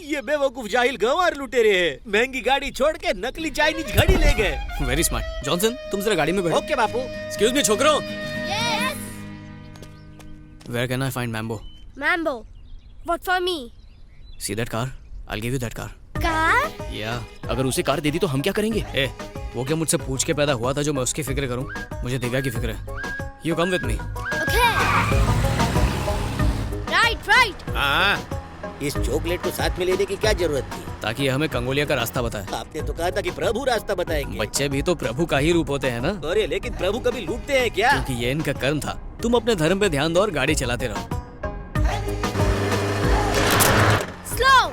ये बेवकूफ जाहिल गंवार लुटेरे हैं. महंगी गाड़ी छोड़ के नकली चाइनीज घड़ी ले गए. Very smart. जॉनसन तुम जरा गाड़ी में बैठो. ओके बापू. एक्सक्यूज मी छोकरो. Where can I find Mambo? Mambo. What for me? See that car? I'll give you that car. Car? Yeah. अगर उसे कार दे दी तो हम क्या करेंगे? वो क्या मुझसे पूछ के पैदा हुआ था जो मैं उसकी फिक्र करूं? मुझे दिव्या की फिक्र है. You come with me. Okay. Right. हाँ इस चॉकलेट को साथ में लेने की क्या जरूरत थी? ताकि हमें कंगोलिया का रास्ता बताए. आपने तो कहा था कि प्रभु रास्ता बताएंगे. बच्चे भी तो प्रभु का ही रूप होते हैं ना. अरे लेकिन प्रभु कभी लूटते हैं क्या? क्योंकि ये इनका कर्म था. तुम अपने धर्म पे ध्यान दो और गाड़ी चलाते रहो. Slow.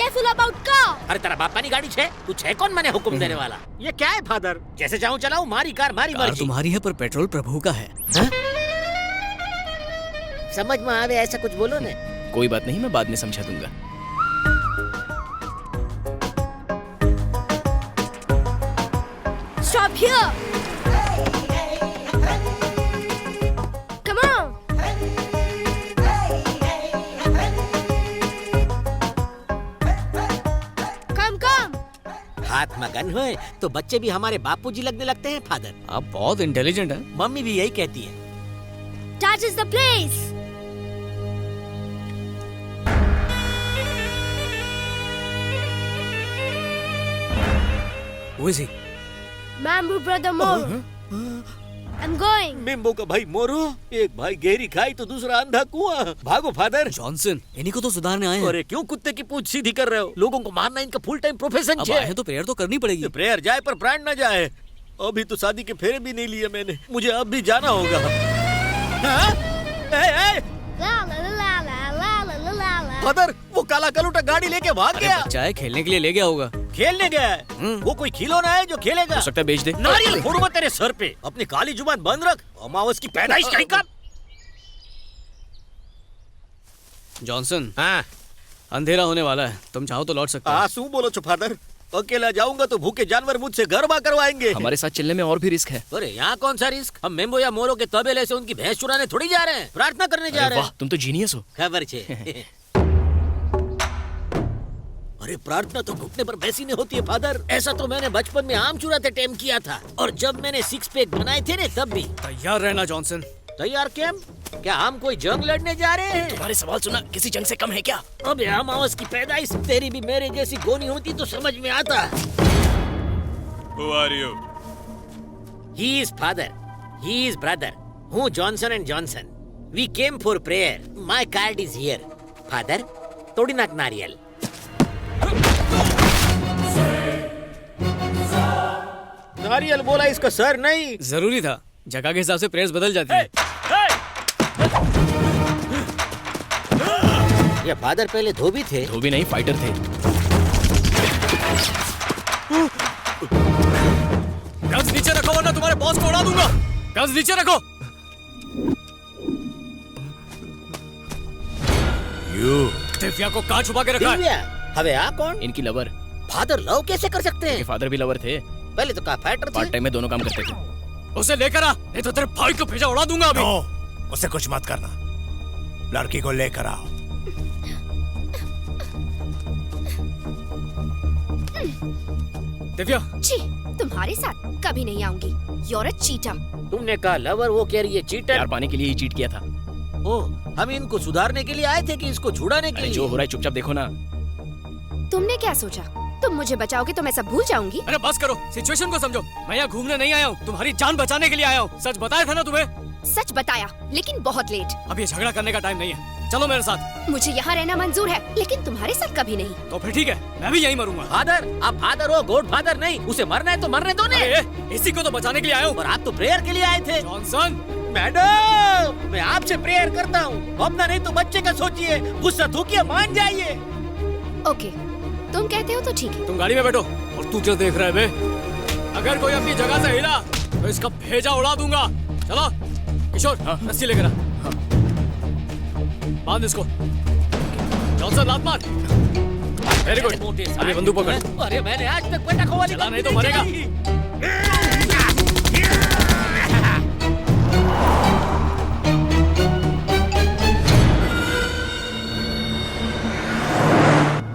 Careful about car. अरे तेरा बापा की गाड़ी छे. तू छे कौन मैंने हुक्म देने वाला? ये क्या है फादर? जैसे चाहूँ चलाऊं. मारी कार मारी मर्जी. तुम्हारी है पर पेट्रोल प्रभु का है. समझ में आवे ऐसा कुछ बोलो ने. कोई बात नहीं मैं बाद में समझा दूंगा. Stop here. Come on. हाथ में गन होए तो बच्चे भी हमारे बापूजी लगने लगते हैं फादर। आप बहुत इंटेलिजेंट हैं। मम्मी भी यही कहती है। That is the place. Who is he? Mambu brother Moro. I'm going. मेम्बो का भाई मोरो, एक भाई गहरी खाई तो दूसरा अंधा कुआं। भागो फादर। जॉनसन, इन्हीं को तो सुधारने आए हैं। अरे क्यों कुत्ते की पूंछ सीधी कर रहे हो? लोगों को मारना इनका फुल टाइम प्रोफेशन अब आए हैं तो प्रेयर तो करनी पड़ेगी। प्रेयर जाए पर प्राण न जाए। अभी तो शादी के फेरे भी नहीं लिए मैंने, मुझे अब भी जाना होगा। फादर, वो काला कलूटा गाड़ी लेके भाग गया। बच्चा है, खेलने के लिए ले गया होगा। खेलने गया है? वो कोई खिलौना है जो खेलेगा? हो सकता है बेच दे। नारियल फोड़ू मैं तेरे सर पे। अपनी काली जुबान बंद रख, अमावस की पैदाइश कहीं का। जॉनसन, अंधेरा होने वाला है, तुम चाहो तो लौट सकते हो। आंसू बोलो छो फादर, अकेला जाऊंगा तो भूखे जानवर मुझसे गरबा करवाएंगे। हमारे साथ चलने में और भी रिस्क है। अरे यहाँ कौन सा रिस्क? हम मेम्बो या मोरो के तबेले से उनकी भैंस चुराने थोड़ी जा रहे हैं, प्रार्थना करने जा रहे हैं। तुम तो जीनियस हो। खबर छे। अरे प्रार्थना तो घुटने पर बैसी नहीं होती है फादर। ऐसा तो मैंने बचपन में आम चुराते टाइम किया था, और जब मैंने 6 पैक बनाए थे ने तब भी। तैयार रहना जॉनसन। तैयार क्या? क्या हम कोई जंग लड़ने जा रहे हैं? तुम्हारे सवाल सुना किसी जंग से कम है क्या? अबे अमावस की पैदाइश, तेरी भी मेरे जैसी गोनी होती तो समझ में आता। Who are you? He is father, he is brother. हूँ Johnson and Johnson. We came for prayer. My card is here. Father, तोड़ी नाक नारियल। नारियल बोला, इसका सर नहीं। जरूरी था, जगह के हिसाब से प्रेयर्स बदल जाती है। ये फादर पहले धोबी थे। धोबी नहीं, फाइटर थे। गन्स नीचे रखो वरना तुम्हारे बॉस को उड़ा दूंगा। गन्स नीचे रखो। दिव्या को कहाँ छुपा के रखा है? हवे आ कौन? इनकी लवर। फादर लव कैसे कर सकते हैं? फादर भी लवर थे। पहले तो कहा फाइटर थे। पार्ट टाइम में दोनों काम करते थे। उसे लेकर आ, नहीं तो तेरे भाई को भेजा उड़ा दूंगा अभी। उसे कुछ मत करना, लड़की को लेकर आओ। दिव्या, छी, तुम्हारे साथ कभी नहीं आऊंगी। You're a cheater. तुमने कहा लवर, वो कह रही है चीटर। प्यार पाने के लिए ही चीट किया था। ओह, हम इनको सुधारने के लिए आए थे कि इसको छुड़ाने के लिए? जो हो रहा है चुपचाप देखो ना। तुमने क्या सोचा? तुम मुझे बचाओगे तो मैं सब भूल जाऊंगी? अरे बस करो, सिचुएशन को समझो। मैं यहाँ घूमने नहीं आया हूँ, तुम्हारी जान बचाने के लिए आया हूँ। सच बताया था ना तुम्हें? सच बताया, लेकिन बहुत लेट। अब ये झगड़ा करने का टाइम नहीं है, चलो मेरे साथ। मुझे यहाँ रहना मंजूर है, लेकिन तुम्हारे साथ कभी नहीं। तो फिर ठीक है, मैं भी यहीं मरूंगा। फादर, आप फादर हो, गॉड फादर नहीं। उसे मरना है तो मरने दो ने। इसी को तो बचाने के लिए आया हूँ। और आप तो प्रेयर के लिए आए थे। जॉनसन, मैडम, मैं आपसे प्रेयर करता हूँ, अपना नहीं तो बच्चे का सोचिए। गुस्सा थूकिए, मान जाइए। ओके, तुम कहते हो तो ठीक है। तुम गाड़ी में बैठो। और तू क्या देख रहा है बे? अगर कोई अपनी जगह से हिला तो इसका भेजा उड़ा दूंगा। चलो किशोर, रस्सी लेकर आ। बांध इसको। जॉनसन, लात मार। Very good. अभी बंदूक पकड़। अरे मैंने आज तक पटाखों वाली चला नहीं तो मरेगा।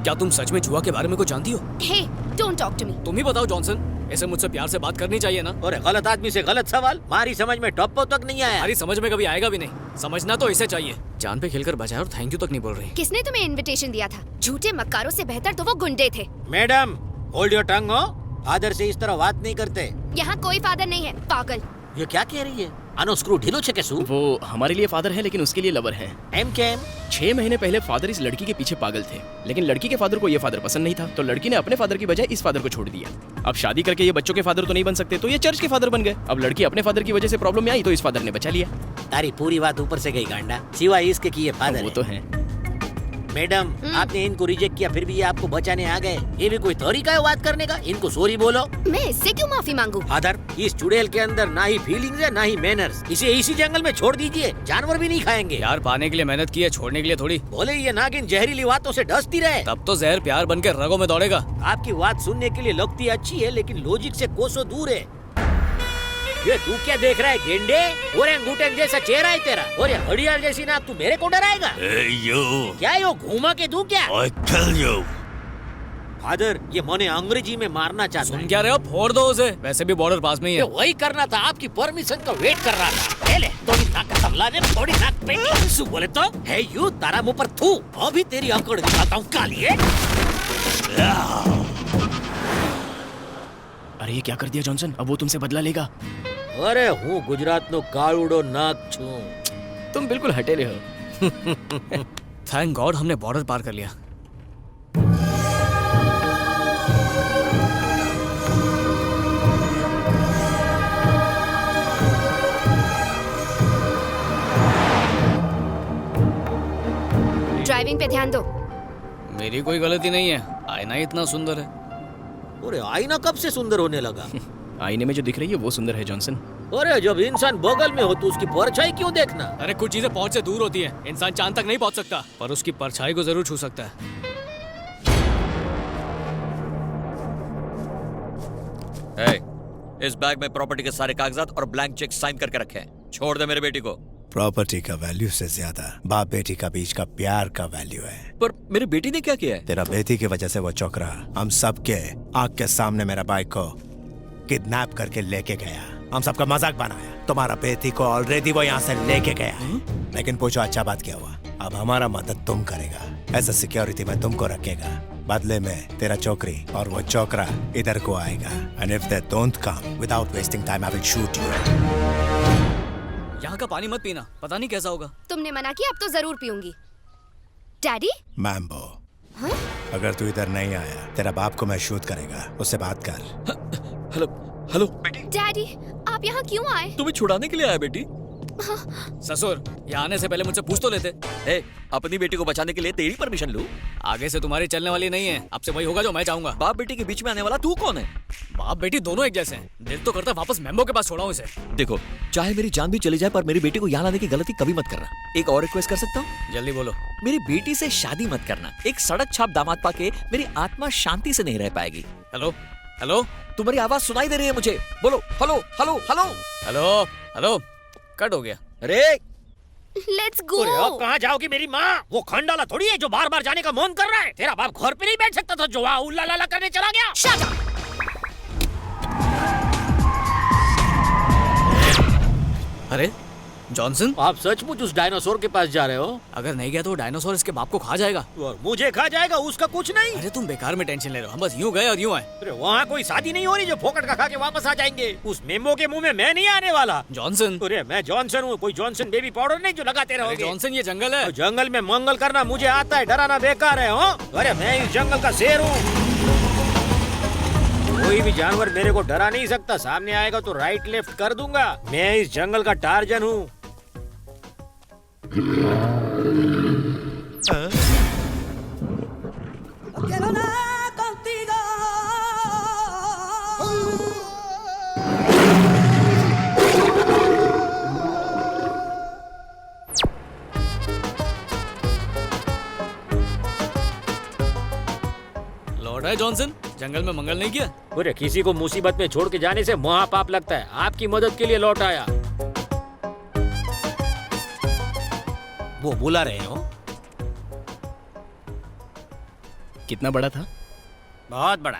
क्या तुम सच में जुआ के बारे में कुछ जानती हो? Hey, don't talk to me. तुम ही बताओ जॉनसन, ऐसे मुझसे प्यार से बात करनी चाहिए ना? और गलत आदमी से गलत सवाल, हमारी समझ में टप्पो तक नहीं आया। हमारी समझ में कभी आएगा भी नहीं। समझना तो इसे चाहिए। जान पे खेलकर बचाया और थैंक यू तक नहीं बोल रही। किसने तुम्हें इनविटेशन दिया था? झूठे मक्कारों से बेहतर तो वो गुंडे थे। मैडम, होल्ड योर टंग हो। फादर से इस तरह बात नहीं करते। यहाँ कोई फादर नहीं है, पागल। ये क्या कह रही है? आनो स्क्रू ढीलो छे कैसू? वो हमारे लिए फादर है लेकिन उसके लिए लवर है। एम के एम? 6 महीने पहले फादर इस लड़की के पीछे पागल थे, लेकिन लड़की के फादर को ये फादर पसंद नहीं था, तो लड़की ने अपने फादर की बजाय इस फादर को छोड़ दिया। अब शादी करके ये बच्चों के फादर तो नहीं बन सकते, तो ये चर्च के फादर बन गए। अब लड़की अपने फादर की वजह से प्रॉब्लम में आई तो इस फादर ने बचा लिया। तारी पूरी बात ऊपर से गई गांडा, सिवाय इसके कि ये फादर वो तो है। मैडम, आपने इनको रिजेक्ट किया, फिर भी ये आपको बचाने आ गए। ये भी कोई तरीका है बात करने का? इनको सॉरी बोलो। मैं इससे क्यों माफी मांगू? फादर, इस चुड़ैल के अंदर ना ही फीलिंग्स है ना ही मैनर्स। इसे इसी जंगल में छोड़ दीजिए, जानवर भी नहीं खाएंगे। यार पाने के लिए मेहनत की है, छोड़ने के लिए थोड़ी। बोले ये नागिन जहरीली बातों से डसती रहे, तब तो जहर प्यार बन के रगों में दौड़ेगा। आपकी बात सुनने के लिए लगती अच्छी है, लेकिन लॉजिक से कोसों दूर है। ये तू क्या देख रहा है गेंडे? ओरेंगुटन जैसा चेहरा है तेरा, और ये घड़ियाल जैसी नाक, तू मेरे को डराएगा? Hey, you. क्या यो घूमा के तू क्या? I tell you. फादर ये मोने अंग्रेजी में मारना चाहता है। क्या रहे हो? फोड़ दो उसे। वैसे भी बॉर्डर पास में ही है। वही करना था, आपकी परमिशन का वेट कर रहा था। ले थोड़ी नाक का तबला ने थोड़ी नाक पे सु बोले तो है यू तारा मुंह पर थू। अभी तेरी अकड़ दिखाता हूँ कालिए। अरे ये क्या कर दिया जॉनसन? अब वो तुमसे बदला लेगा। अरे हूँ गुजरात नो काळुडो नाक छू। तुम बिल्कुल हटेले हो। थैंक गॉड हमने बॉर्डर पार कर लिया। ड्राइविंग पे ध्यान दो। मेरी कोई गलती नहीं है, आईना ही इतना सुंदर है। अरे आईना कब से सुंदर होने लगा? आईने में जो दिख रही है वो सुंदर है जॉनसन। अरे जब इंसान बगल में हो तो उसकी परछाई क्यों देखना? अरे कुछ चीजें पहुंच से दूर होती हैं। इंसान चांद तक नहीं पहुंच सकता, पर उसकी परछाई को जरूर छू सकता है। इस बैग में प्रॉपर्टी के सारे कागजात और ब्लैंक चेक साइन करके रखे हैं। छोड़ दे मेरे बेटी को। प्रॉपर्टी का वैल्यू से ज्यादा बाप बेटी का बीच का प्यार का वैल्यू है। पर मेरी बेटी ने क्या किया है? तेरा बेटी की वजह से वो चौकरा हम सबके आंख के सामने मेरा बाइक को किडनैप करके लेके गया। हम सबका मजाक बनाया। तुम्हारा बेटी को ऑलरेडी वो यहाँ से लेके गया है। लेकिन पूछो अच्छा बात क्या हुआ? अब हमारा मदद तुम करेगा। एज अ सिक्योरिटी में तुमको रखेगा। बदले में तेरा चौकरी और वो चौकरा इधर को आएगा। And if they don't come without wasting time I will shoot you. यहाँ का पानी मत पीना, पता नहीं कैसा होगा। तुमने मना किया, अब तो जरूर पीऊंगी। डैडी? मैम्बो, अगर तू इधर नहीं आया तेरा बाप को मैं शूट करेगा। उससे बात कर। हेलो हेलो बेटी। डैडी आप यहाँ क्यों आए? तुम्हें छुड़ाने के लिए आया बेटी। ससुर, यहाँ आने से पहले मुझसे पूछ तो लेते। अपनी बेटी को बचाने के लिए तेरी परमिशन लूं? आगे से तुम्हारी चलने वाली नहीं है। अब से वही होगा जो मैं चाहूंगा। बाप बेटी के बीच में आने वाला तू कौन है? बाप बेटी दोनों एक जैसे हैं। दिल तो करता वापस मेम्बो के पास छोड़ा हूँ इसे। देखो, चाहे मेरी जान भी चली जाए पर मेरी बेटी को यहाँ लाने की गलती कभी मत करना। एक और रिक्वेस्ट कर सकता हूँ? जल्दी बोलो। मेरी बेटी से शादी मत करना। एक सड़क छाप दामाद पाके मेरी आत्मा शांति से नहीं रह पाएगी। हेलो हेलो, तुम्हारी आवाज सुनाई दे रही है मुझे। बोलो hello hello hello hello hello. Cut हो गया। अरे लेट्स गो। अरे अब कहाँ जाओगी मेरी माँ? वो खंडाला थोड़ी है जो बार बार जाने का मन कर रहा है। तेरा बाप घर पे नहीं बैठ सकता था जो वहाँ उल्ला लाला करने चला गया। Shut up! अरे जॉनसन, आप सचमुच उस डायनासोर के पास जा रहे हो? अगर नहीं गया तो डायनासोर इसके बाप को खा जाएगा। और मुझे खा जाएगा, उसका कुछ नहीं। अरे तुम बेकार में टेंशन ले रहे हो। हम बस यूं गए और यूं आए। अरे वहाँ कोई शादी नहीं हो रही जो फोकट का खा के वापस आ जाएंगे। उस मेम्बो के मुंह में मैं नहीं आने वाला। जॉनसन, अरे मैं जॉनसन हूँ, कोई जॉनसन बेबी पाउडर नहीं जो लगाते रहोगे। जॉनसन ये जंगल है। जंगल में मंगल करना मुझे आता है, डराना बेकार है। अरे मैं इस जंगल का शेर हूँ। कोई भी जानवर मेरे को डरा नहीं सकता। सामने आएगा तो राइट लेफ्ट कर दूंगा। मैं इस जंगल का टार्जन हूँ। लौट है जॉनसन, जंगल में मंगल नहीं किया। अरे किसी को मुसीबत में छोड़ के जाने से महापाप लगता है। आपकी मदद के लिए लौट आया। वो बुला रहे हो? कितना बड़ा था? बहुत बड़ा।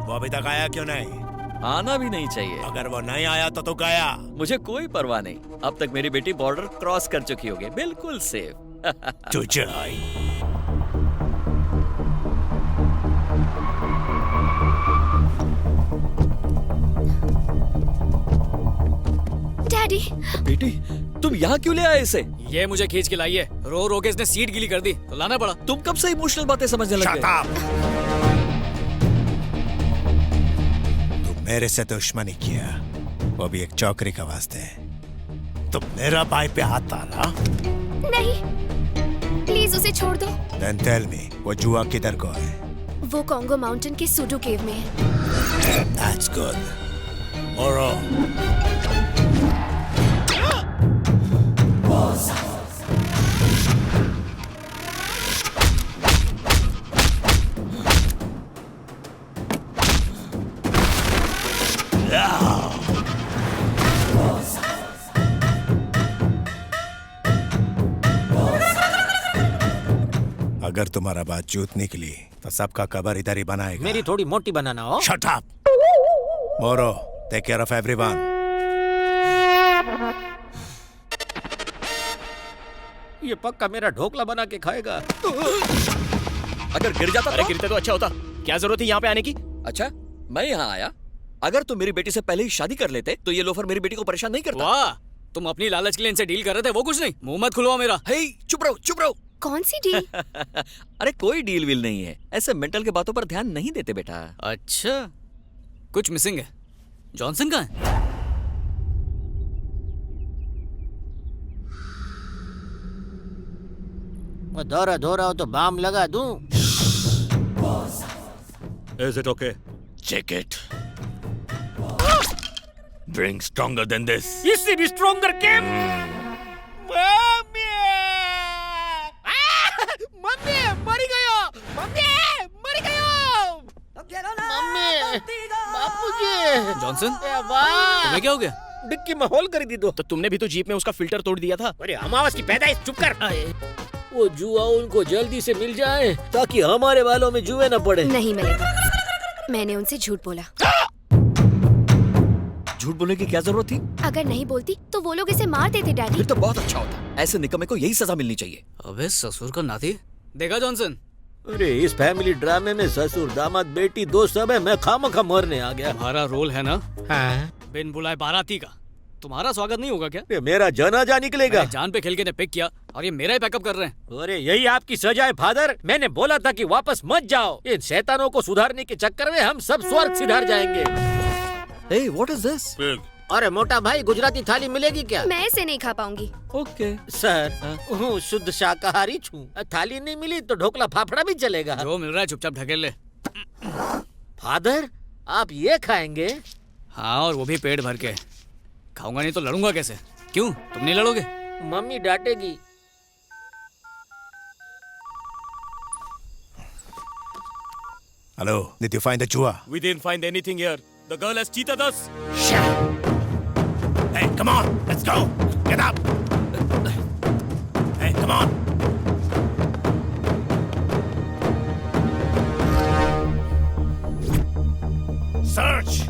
वो अभी तक आया क्यों नहीं? आना भी नहीं चाहिए। अगर वो नहीं आया तो गया। मुझे कोई परवाह नहीं। अब तक मेरी बेटी बॉर्डर क्रॉस कर चुकी होगी, बिल्कुल सेफ। डैडी, बेटी तुम यहाँ क्यों ले आए इसे? ये मुझे खींच के लाई है। रो रो के इसने सीट गीली कर दी तो लाना पड़ा। तुम कब से इमोशनल बातें समझने लगे? तू मेरे से दुश्मनी किया, वो भी एक चौकरी का वास्ते। तुम मेरा भाई पे हाथ डाला? नहीं, प्लीज उसे छोड़ दो। Then tell me, वो जुआ किधर को है? वो कॉन्गो माउंटेन के सुडू केव में है। That's good. Moro. अगर तुम्हारा बात जूत निकली तो सबका कबर इधर ही बनाएगा। मेरी थोड़ी मोटी बनाना हो। शट अप मोरो, टेक केयर ऑफ एवरीवन। ये पक्का मेरा ढोकला बना के खाएगा। अगर गिर जाता अरे गिरते तो अच्छा होता, क्या जरूरत है यहाँ पे आने की? अच्छा, मैं यहाँ आया। अगर तुम मेरी बेटी से पहले ही शादी कर लेते तो ये लोफर मेरी बेटी को परेशान नहीं करता। वाह, तुम अपनी लालच के लिए इनसे डील कर रहे थे, वो कुछ नहीं। मुंह मत खुलवाओ मेरा। हे, चुप रहो, चुप रहो। कौन सी डील? अरे कोई डील विल नहीं है, ऐसे मेंटल के बातों पर ध्यान नहीं देते बेटा। अच्छा, कुछ मिसिंग है। जॉनसन कहाँ है? दौरा धोरा हो तो बाम लगा दूं। Is it okay? Check it. Drink stronger than this. इससे भी स्ट्रॉन्गर केम। मम्मी मर गयो। मम्मी मर गयो। मम्मी, बापूजी। जॉनसन, वाह, तुम्हें क्या हो गया? डिक्की में होल कर दी दो। तो तुमने भी तो जीप में उसका फिल्टर तोड़ दिया था। अरे अमावस की पैदाइश, चुप कर। वो जुआ उनको जल्दी से मिल जाए ताकि हमारे बालों में जुए न पड़े। नहीं मिलेगा, मैंने उनसे झूठ बोला। झूठ बोलने की क्या जरूरत थी? अगर नहीं बोलती तो वो लोग इसे मार देते डैडी। फिर तो बहुत अच्छा होता। ऐसे निकम्मे को यही सजा मिलनी चाहिए। अबे ससुर का नाती। देखा जॉनसन? अरे इस फैमिली ड्रामे में ससुर दामाद बेटी दो सब है, मैं खामखा मरने आ गया। तुम्हारा रोल है ना? हाँ। बिन बुलाए बाराती का। तुम्हारा स्वागत नहीं होगा क्या? ये मेरा जनाजा निकलेगा। जान पे खेल के ने पिक किया और ये मेरा ही पैकअप कर रहे हैं। अरे यही आपकी सजा है फादर। मैंने बोला था कि वापस मत जाओ। इन शैतानों को सुधारने के चक्कर में हम सब स्वर्ग सिधार जाएंगे। Hey, what is this? अरे मोटा भाई, गुजराती थाली मिलेगी क्या? मैं इसे नहीं खा पाऊंगी। ओके सर, हूँ शुद्ध शाकाहारी छूं। थाली नहीं मिली तो ढोकला फाफड़ा भी चलेगा। जो मिल रहा है चुपचाप ढकेल ले। फादर, आप ये खाएंगे? हाँ, और वो भी पेट भर के। खाऊंगा नहीं तो लड़ूंगा कैसे? क्यों, तुम नहीं लड़ोगे? Mummy डांटेगी। Hello, did you find the chua? We didn't find anything here. The girl has cheated us. Hey, come on, let's go. Get up. Hey, come on. Search.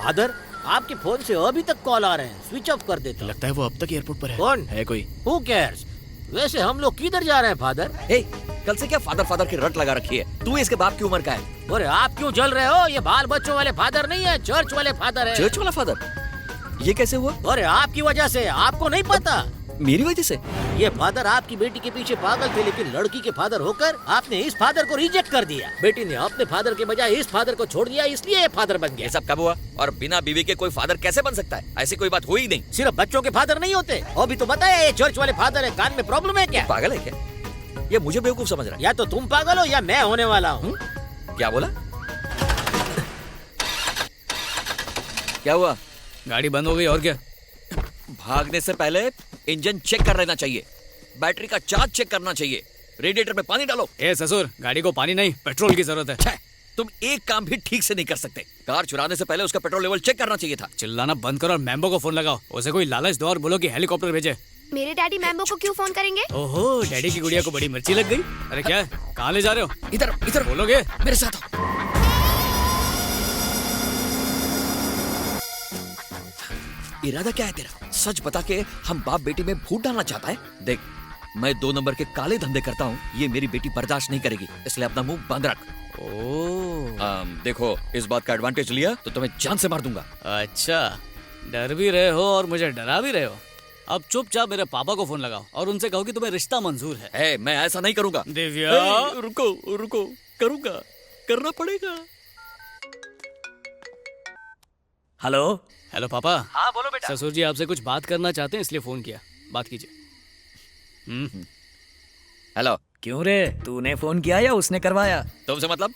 Father, आपके फोन से अभी तक कॉल आ रहे हैं, switch off कर देता। लगता है वो अब तक एयरपोर्ट पर है। कौन है? कोई? Who cares? वैसे हम लोग किधर जा रहे हैं फादर? Hey, कल से क्या फादर फादर की रट लगा रखी है? तू इसके बाप की उम्र का है। अरे आप क्यों जल रहे हो? ये बाल बच्चों वाले फादर नहीं है, चर्च वाले फादर है। चर्च वाला फादर? ये कैसे हुआ? अरे आपकी वजह से, आपको नहीं पता। मेरी वजह से? ये फादर आपकी बेटी के पीछे पागल थे, लेकिन लड़की के फादर होकर आपने इस फादर को रिजेक्ट कर दिया। बेटी ने अपने फादर के बजाय इस फादर को छोड़ दिया, इसलिए ये फादर बन गया। ये सब कब हुआ? और बिना बीवी के कोई फादर कैसे बन सकता है? ऐसी कोई बात हुई नहीं। सिर्फ बच्चों के फादर नहीं होते। अभी तो बताया ये चर्च वाले फादर है। कान में प्रॉब्लम है क्या? पागल है क्या? ये मुझे बेवकूफ समझ रहा है। या तो तुम पागल हो या मैं होने वाला हूँ। क्या बोला? क्या हुआ? गाड़ी बंद हो गई और क्या? भागने से पहले इंजन चेक कर लेना चाहिए, बैटरी का चार्ज चेक करना चाहिए, रेडिएटर में पानी डालो। ए ससुर, गाड़ी को पानी नहीं, पेट्रोल की जरूरत है। तुम एक काम भी ठीक से नहीं कर सकते। कार चुराने से पहले उसका पेट्रोल लेवल चेक करना चाहिए था। चिल्लाना बंद करो और मैम्बो को फोन लगाओ। उसे कोई लालच दो और बोलो कि हेलीकॉप्टर भेजे। मेरे डैडी मैम्बो को क्यों फोन करेंगे? ओहो, डैडी की गुड़िया को बड़ी मिर्ची लग गई। अरे क्या है? कहाँ ले जा रहे हो? इधर इधर बोलोगे? मेरे साथ आओ। इरादा क्या है तेरा? सच बता के हम बाप बेटी में फूट डालना चाहता है? देख, मैं 2 नंबर के काले धंधे करता हूँ, ये मेरी बेटी बर्दाश्त नहीं करेगी, इसलिए अपना मुंह बंद रख। देखो, इस बात का एडवांटेज लिया तो तुम्हें जान से मार दूंगा। अच्छा, डर भी रहे हो और मुझे डरा भी रहे हो। अब चुपचाप मेरे पापा को फोन लगाओ और उनसे कहो कि तुम्हें रिश्ता मंजूर है। मैं ऐसा नहीं करूंगा। दिव्या, रुको रुको, करूंगा, करना पड़ेगा। हेलो हेलो पापा। हाँ बोलो बेटा। ससुर जी आपसे कुछ बात करना चाहते हैं, इसलिए फोन किया। बात कीजिए। हेलो, क्यों रे, तूने फोन किया या उसने करवाया? तुमसे मतलब?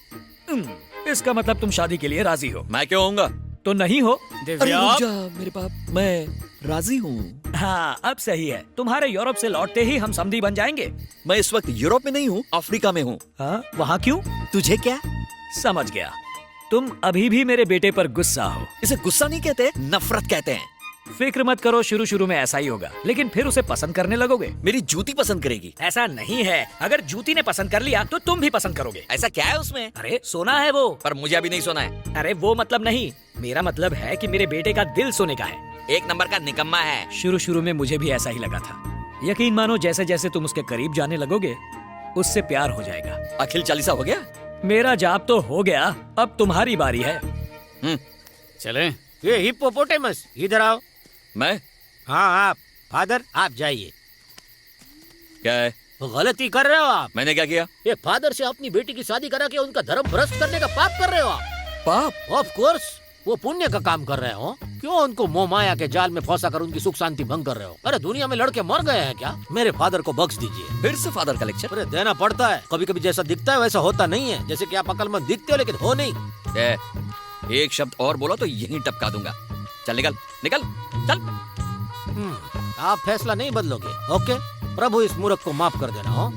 इसका मतलब तुम शादी के लिए राजी हो। मैं क्यों होऊंगा? तो नहीं हो अरे रुक जा मेरे बाप, मैं राजी हूँ। हाँ अब सही है, तुम्हारे यूरोप से लौटते ही हम समधी बन जाएंगे। मैं इस वक्त यूरोप में नहीं हूँ, अफ्रीका में हूँ। हाँ, वहाँ क्यों? तुझे क्या? समझ गया, तुम अभी भी मेरे बेटे पर गुस्सा हो। इसे गुस्सा नहीं कहते, नफरत कहते हैं। फिक्र मत करो, शुरू में ऐसा ही होगा, लेकिन फिर उसे पसंद करने लगोगे। मेरी जूती पसंद करेगी? ऐसा नहीं है, अगर जूती ने पसंद कर लिया तो तुम भी पसंद करोगे। ऐसा क्या है उसमें? अरे सोना है वो। पर मुझे अभी नहीं सोना है। अरे वो मतलब नहीं, मेरा मतलब है कि मेरे बेटे का दिल सोने का है। एक नंबर का निकम्मा है। शुरू में मुझे भी ऐसा ही लगा था। यकीन मानो, जैसे जैसे तुम उसके करीब जाने लगोगे उससे प्यार हो जाएगा। अखिल चालीसा हो गया? मेरा जाप तो हो गया, अब तुम्हारी बारी है। चलें। ये हिप्पोपोटेमस, इधर आओ। मैं? हाँ आप। फादर आप जाइए। क्या है? गलती कर रहे हो आप। मैंने क्या किया? ये फादर से अपनी बेटी की शादी करा के उनका धर्म भ्रष्ट करने का पाप कर रहे हो आप। पाप? ऑफ कोर्स, वो पुण्य का काम कर रहे हो। क्यों उनको मोह माया के जाल में फंसा कर उनकी सुख शांति भंग कर रहे हो? अरे दुनिया में लड़के मर गए हैं क्या? मेरे फादर को बख्श दीजिए। फिर से फादर का लेक्चर? अरे देना पड़ता है, कभी कभी जैसा दिखता है वैसा होता नहीं है। जैसे कि आप अकलमंद दिखते हो लेकिन हो नहीं। एक शब्द और बोलो तो यहीं टपका दूंगा। चल निकल निकल चल। आप फैसला नहीं बदलोगे, ओके? प्रभु इस मूर्ख को माफ कर देना। हो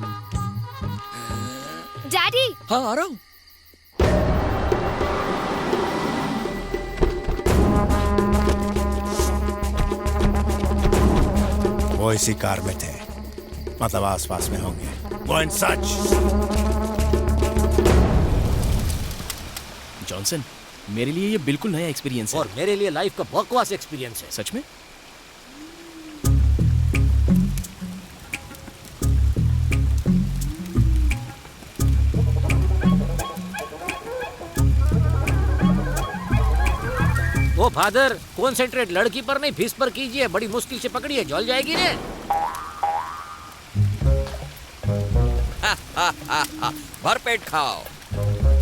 डैडी। हाँ आ रहा हूँ। वो इसी कार में थे, मतलब आसपास में होंगे। वो इन सच। जॉनसन, मेरे लिए ये बिल्कुल नया एक्सपीरियंस है। और मेरे लिए लाइफ का बकवास एक्सपीरियंस है। सच में? ओ फादर, कॉन्सेंट्रेट लड़की पर नहीं फीस पर कीजिए। बड़ी मुश्किल से पकड़िए, जल जाएगी ने। भरपेट खाओ।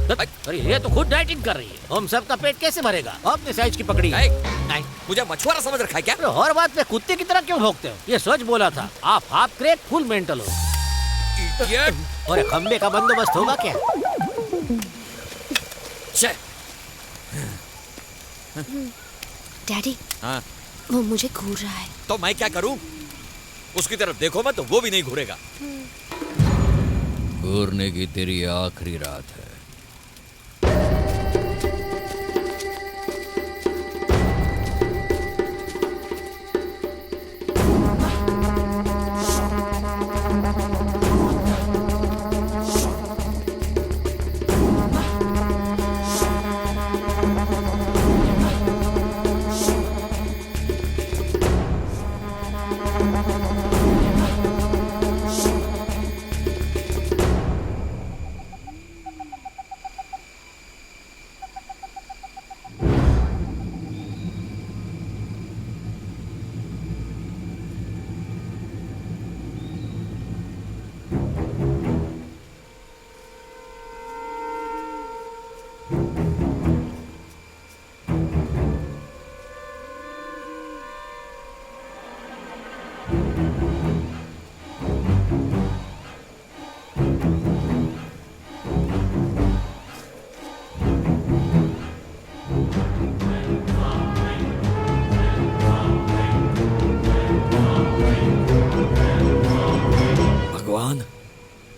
अरे ये तो खुद डाइटिंग कर रही है, हम सबका पेट कैसे भरेगा? अपने साइज की पकड़ी। नहीं, मुझे मछुआरा समझ रखा है क्या? अरे हर बात पे कुत्ते की तरह क्यों भौंकते हो? ये सच बोला था, आप हाफ क्रैक फुल मेंटल हो। और खंबे का बंदोबस्त होगा क्या? डैडी। हाँ? वो मुझे घूर रहा है। तो मैं क्या करूं? उसकी तरफ देखो मत तो वो भी नहीं घूरेगा। घूरने की तेरी आखिरी रात है।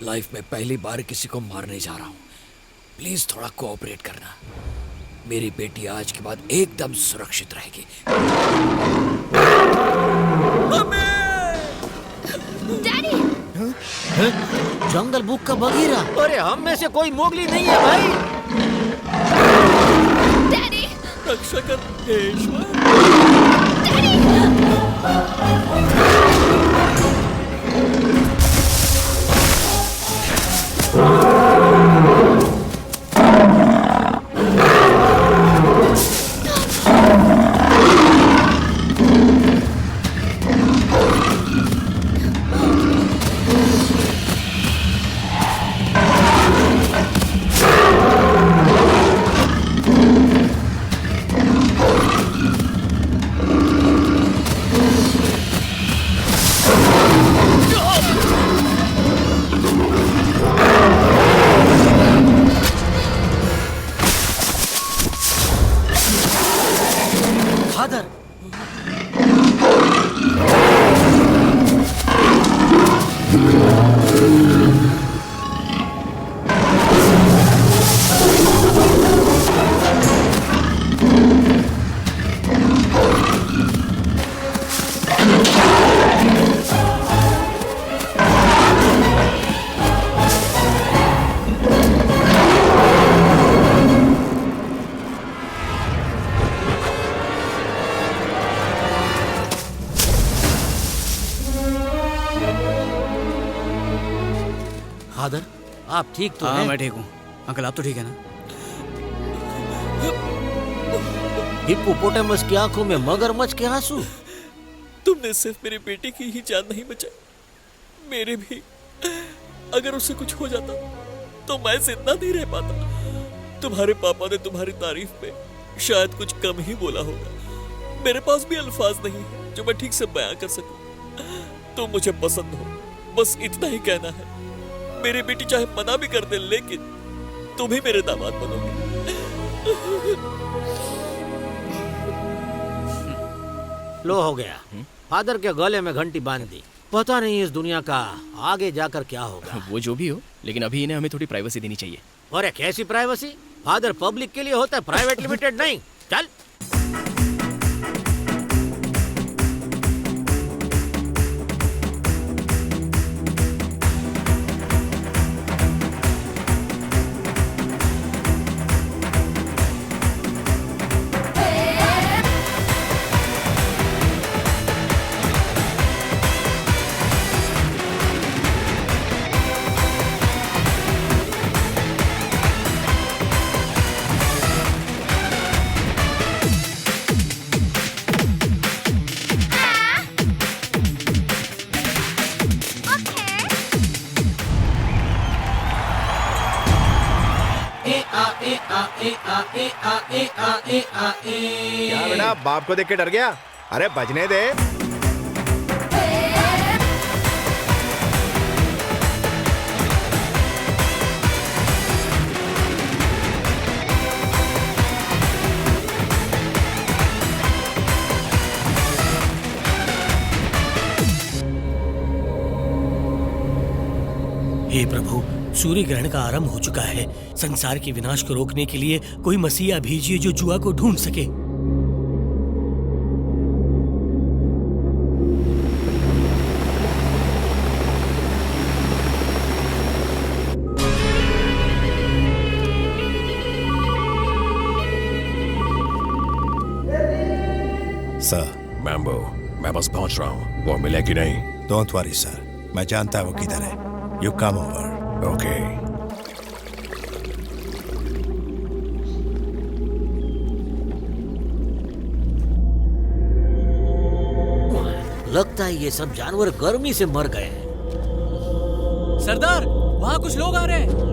लाइफ में पहली बार किसी को मारने जा रहा हूँ, प्लीज थोड़ा कोऑपरेट करना। मेरी बेटी आज के बाद एकदम सुरक्षित रहेगी। डैडी। जंगल बुक का बगीरा। अरे हम में से कोई मोगली नहीं है भाई। डैडी। रक्षा कर ईश्वर। आप ठीक तो हाँ हैं? मैं ठीक हूँ। अंकल आप तो ठीक है ना? हिप्पोपोटामस की आंखों में मगरमच्छ के आंसू। तुमने सिर्फ मेरी बेटी की ही जान नहीं बचाई, मेरे भी। अगर उससे कुछ हो जाता तो मैं जिंदा नहीं रह पाता। तुम्हारे पापा ने तुम्हारी तारीफ में शायद कुछ कम ही बोला होगा। मेरे पास भी अल्फाज नहीं है जो मैं ठीक से बयां कर सकूं। तुम मुझे पसंद हो, बस इतना ही कहना है। मेरी बेटी चाहे मना भी कर दे, लेकिन तुम ही मेरे दामाद बनोगे। लो हो गया। फादर के गले में घंटी बांध दी। पता नहीं इस दुनिया का आगे जाकर क्या होगा। वो जो भी हो, लेकिन अभी इन्हें हमें थोड़ी प्राइवेसी देनी चाहिए। अरे कैसी प्राइवेसी? फादर पब्लिक के लिए होता है, प्राइवेट लिमिटेड नहीं। चल। क्या बेटा, बाप को देख के डर गया? अरे बजने दे। हे प्रभु, सूर्य ग्रहण का आरंभ हो चुका है। संसार के विनाश को रोकने के लिए कोई मसीहा भेजिए जो जुआ को ढूंढ सके। सर, मैम्बो, मैं बस पहुंच रहा हूँ। वो मिले कि नहीं? डोंट वरी सर, मैं जानता हूँ वो किधर है। You come over. ओके। लगता है ये सब जानवर गर्मी से मर गए हैं। सरदार, वहाँ कुछ लोग आ रहे हैं।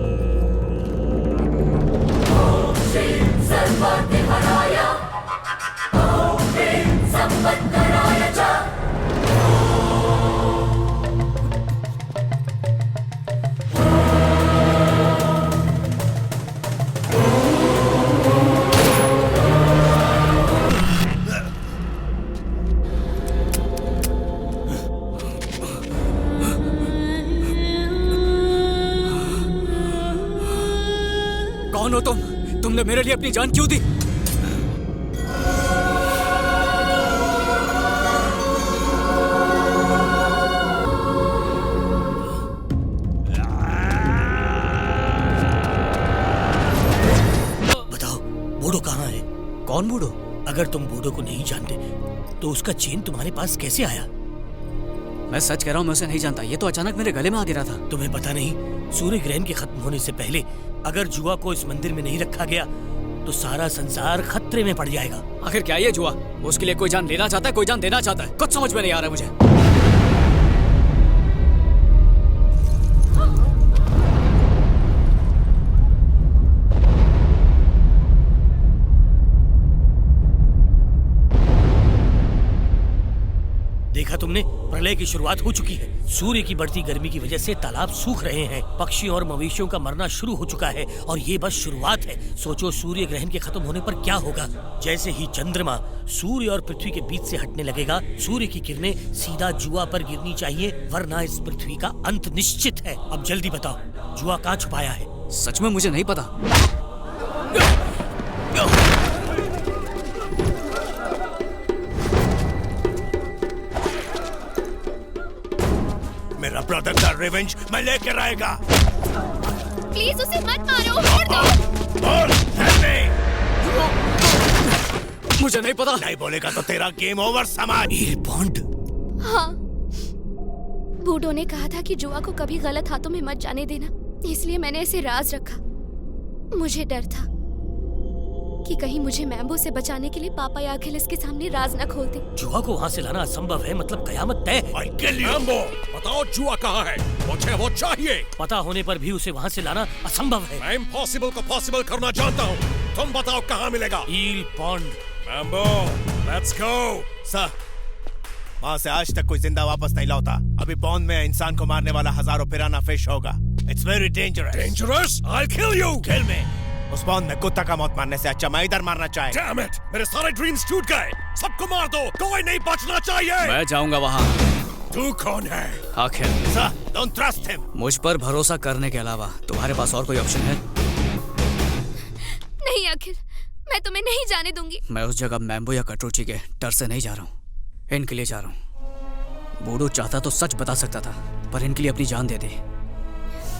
कौन हो तुम? तुमने मेरे लिए अपनी जान क्यों दी? बताओ, बूढ़ो कहाँ है? कौन बूढ़ो? अगर तुम बूढ़ो को नहीं जानते तो उसका चेन तुम्हारे पास कैसे आया? मैं सच कह रहा हूँ, मैं उसे नहीं जानता। ये तो अचानक मेरे गले में आ गिरा था। तुम्हें पता नहीं, सूर्य ग्रहण के खत्म होने से पहले अगर जुआ को इस मंदिर में नहीं रखा गया तो सारा संसार खतरे में पड़ जाएगा। आखिर क्या ये जुआ? उसके लिए कोई जान लेना चाहता है, कोई जान देना चाहता है। कुछ समझ में नहीं आ रहा मुझे। देखा तुमने, प्रलय की शुरुआत हो चुकी है। सूर्य की बढ़ती गर्मी की वजह से तालाब सूख रहे हैं, पक्षियों और मवेशियों का मरना शुरू हो चुका है और ये बस शुरुआत है। सोचो सूर्य ग्रहण के खत्म होने पर क्या होगा। जैसे ही चंद्रमा सूर्य और पृथ्वी के बीच से हटने लगेगा, सूर्य की किरणें सीधा जुआ पर गिरनी चाहिए, वरना इस पृथ्वी का अंत निश्चित है। अब जल्दी बताओ, जुआ कहाँ छुपाया है? सच में मुझे नहीं पता। मेरा ब्रदर का रिवेंज मैं लेकर आएगा। प्लीज उसे मत मारो, छोड़ दो। बोल, help me। मुझे नहीं पता। नहीं बोलेगा तो तेरा गेम ओवर समाज। बॉन्ड। हाँ, बूढ़ों ने कहा था कि जुआ को कभी गलत हाथों में मत जाने देना। इसलिए मैंने इसे राज रखा। मुझे डर था कि कहीं मुझे मैम्बो से बचाने के लिए पापा या अखिलेश के सामने राज न खोल दे। जुआ को वहाँ से लाना असंभव है, मतलब कयामत तय है। I'll kill you. मैम्बो, बताओ जुआ कहाँ है? मुझे वो चाहिए। पता होने पर भी उसे वहाँ से लाना असंभव है। मैं इम्पॉसिबल को पॉसिबल करना जानता हूँ। तुम बताओ कहाँ मिलेगा? Eel pond. Mambo, let's go. Sir, वहाँ से आज तक कोई जिंदा वापस नहीं लौटा। अभी पॉन्ड में इंसान को मारने वाला हजारों पिराना फिश होगा। It's very dangerous. Dangerous? I'll kill you. Kill me. उस पॉन्ड में कुत्ता का मौत मारने से अच्छा मैं इधर मारना चाहे। Damn it! मेरे सारे ड्रीम्स टूट गए। सबको मार दो, कोई नहीं बचना चाहिए। मैं जाऊंगा वहाँ। तू कौन है? आखिर सर, don't trust him. मुझ पर भरोसा करने के अलावा तुम्हारे पास और कोई ऑप्शन है? नहीं अखिल, मैं तुम्हें नहीं जाने दूंगी। मैं उस जगह मैम्बो या कटरुची के डर से नहीं जा रहा हूँ, इनके लिए जा रहा हूँ। बूढ़ू चाहता तो सच बता सकता था, पर इनके लिए अपनी जान दे दी।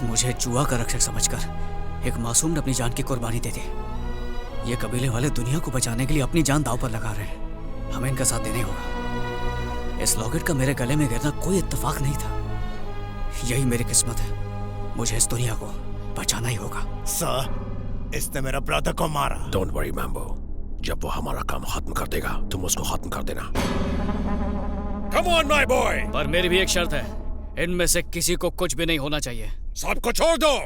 मुझे जुआ का रक्षक समझकर एक मासूम ने अपनी जान की कुर्बानी दे दी। ये कबीले वाले दुनिया को बचाने के लिए अपनी जान दांव पर लगा रहे हैं। हमें इनका साथ देने होगा। इस लॉकेट का मेरे गले में गिरना कोई इत्तेफाक नहीं था। यही मेरी किस्मत है। मुझे इस दुनिया को बचाना ही होगा। सर, इसने मेरा ब्रदर को मारा। डोंट वरी मैम्बो, जब वो हमारा काम खत्म कर देगा तुम उसको खत्म कर देना। Come on, my boy. पर मेरी भी एक शर्त है, इनमें से किसी को कुछ भी नहीं होना चाहिए। सबको छोड़ दो।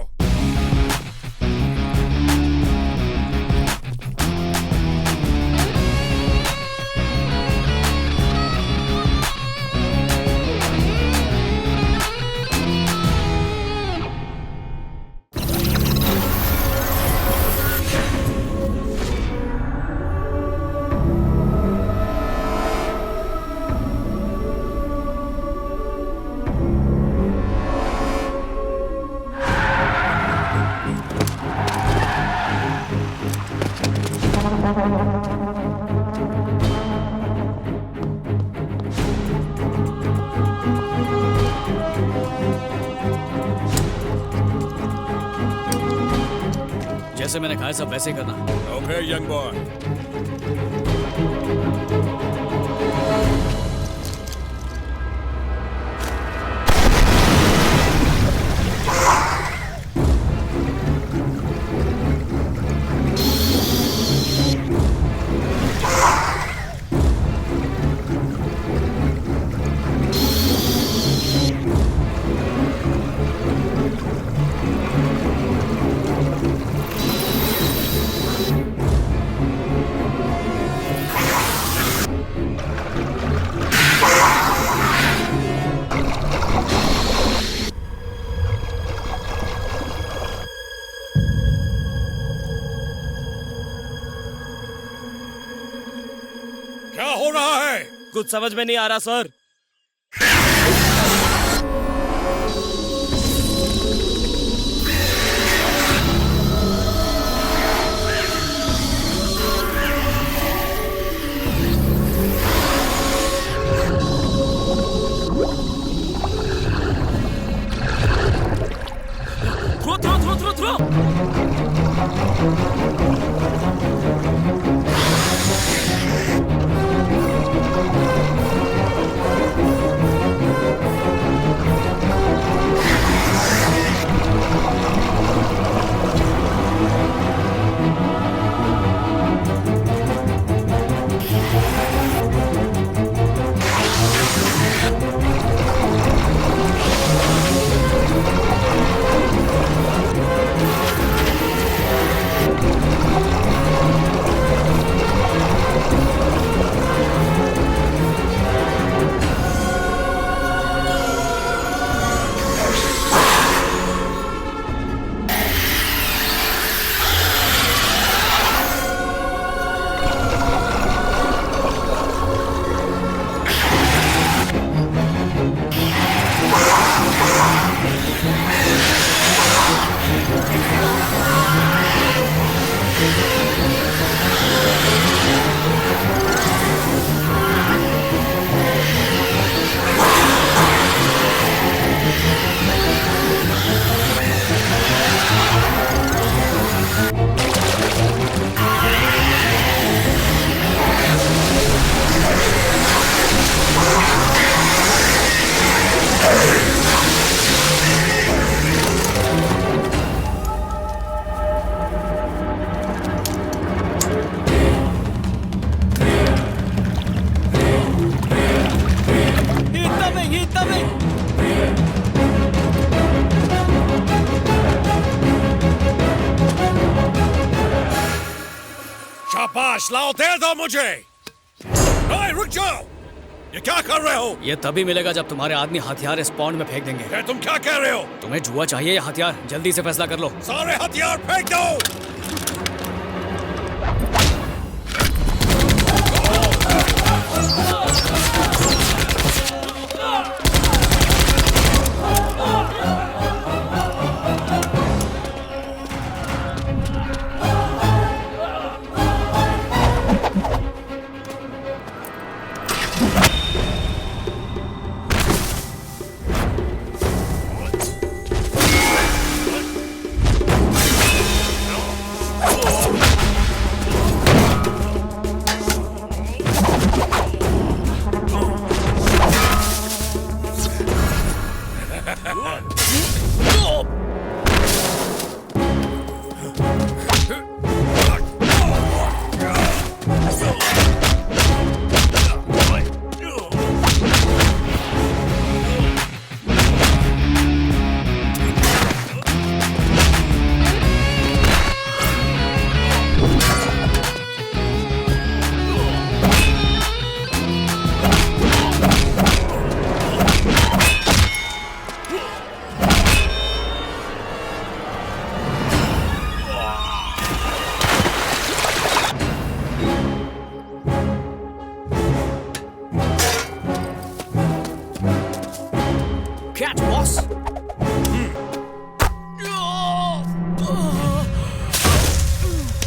जैसे मैंने कहा सब वैसे ही करना। Okay, young boy. क्या हो रहा है? कुछ समझ में नहीं आ रहा सर। थ्रो। शाबाश, लाओ दे दो मुझे। ओए, रुक जाओ, ये क्या कर रहे हो? ये तभी मिलेगा जब तुम्हारे आदमी हथियार इस पॉन्ड में फेंक देंगे। तुम क्या कह रहे हो? तुम्हें जुआ चाहिए या हथियार? जल्दी से फैसला कर लो। सारे हथियार फेंक दो।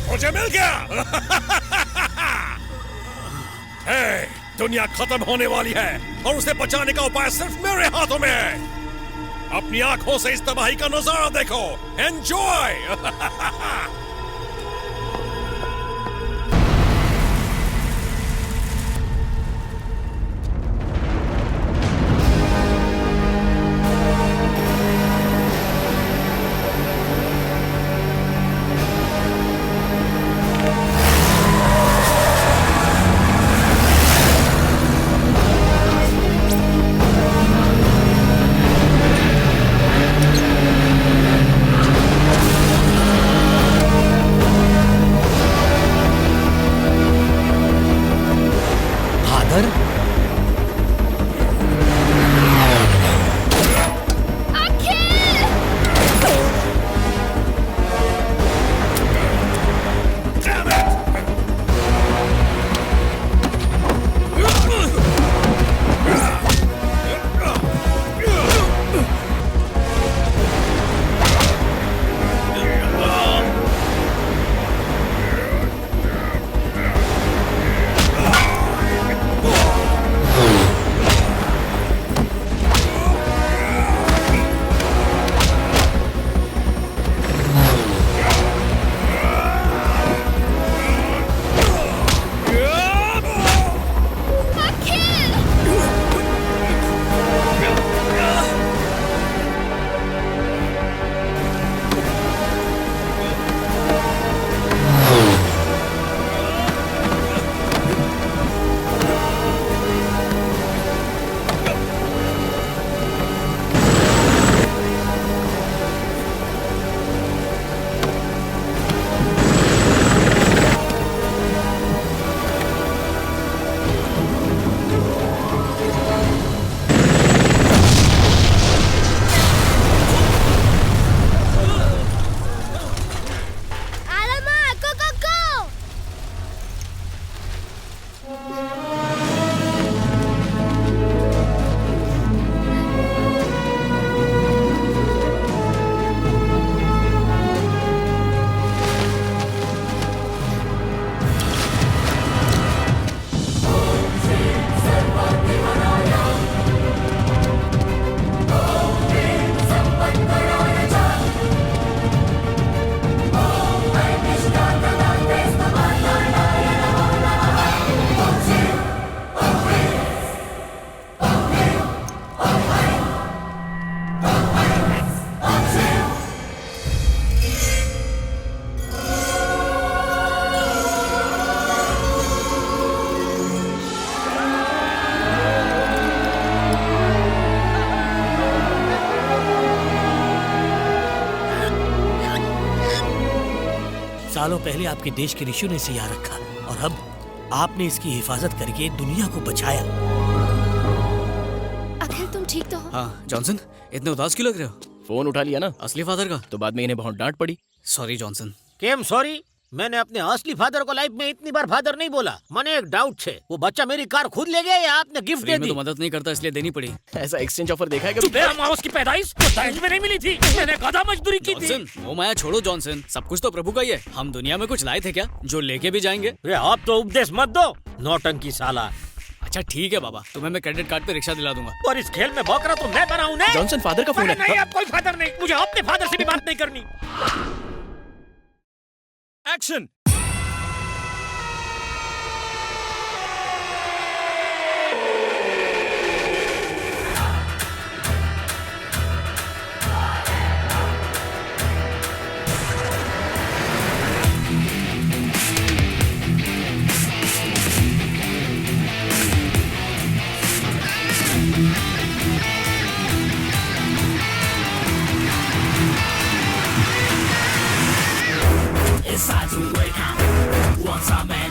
मुझे मिल गया। हे, दुनिया खत्म होने वाली है और उसे बचाने का उपाय सिर्फ मेरे हाथों में है। अपनी आंखों से इस तबाही का नजारा देखो। एंजॉय। सालों पहले आपके देश के ऋषियों ने इसे यहाँ रखा और अब आपने इसकी हिफाजत करके दुनिया को बचाया। अखिल तुम ठीक तो हो? हाँ जॉनसन, इतने उदास क्यों लग रहे हो? फोन उठा लिया ना असली फादर का? तो बाद में इन्हें बहुत डांट पड़ी। Sorry Johnson. केम सॉरी? मैंने अपने असली फादर को लाइफ में इतनी बार फादर नहीं बोला। मैंने एक डाउट छे, वो बच्चा मेरी कार खुद ले गया या आपने गिफ्ट दे दी? तो मदद नहीं करता इसलिए देनी पड़ी। ऐसा एक्सचेंज ऑफर देखा है कभी? मेरा माउस की पैदाइश तो दहेज में नहीं मिली थी, मैंने गधा मजदूरी की थी। जॉनसन, वो माया छोड़ो जॉनसन, सब कुछ तो प्रभु का ही है। हम दुनिया में कुछ लाए थे क्या जो लेके भी जाएंगे? आप तो उपदेश मत दो, नौटंकी साला। अच्छा ठीक है बाबा, तुम्हें मैं क्रेडिट कार्ड पे रिक्शा दिला दूंगा। और इस खेल में बकरा तो मैं बनाऊं ना? जॉनसन फादर का फोन है। नहीं, अब कोई फादर नहीं, मुझे अपने फादर से भी बात नहीं करनी। Action. It's time to wake up. Once I made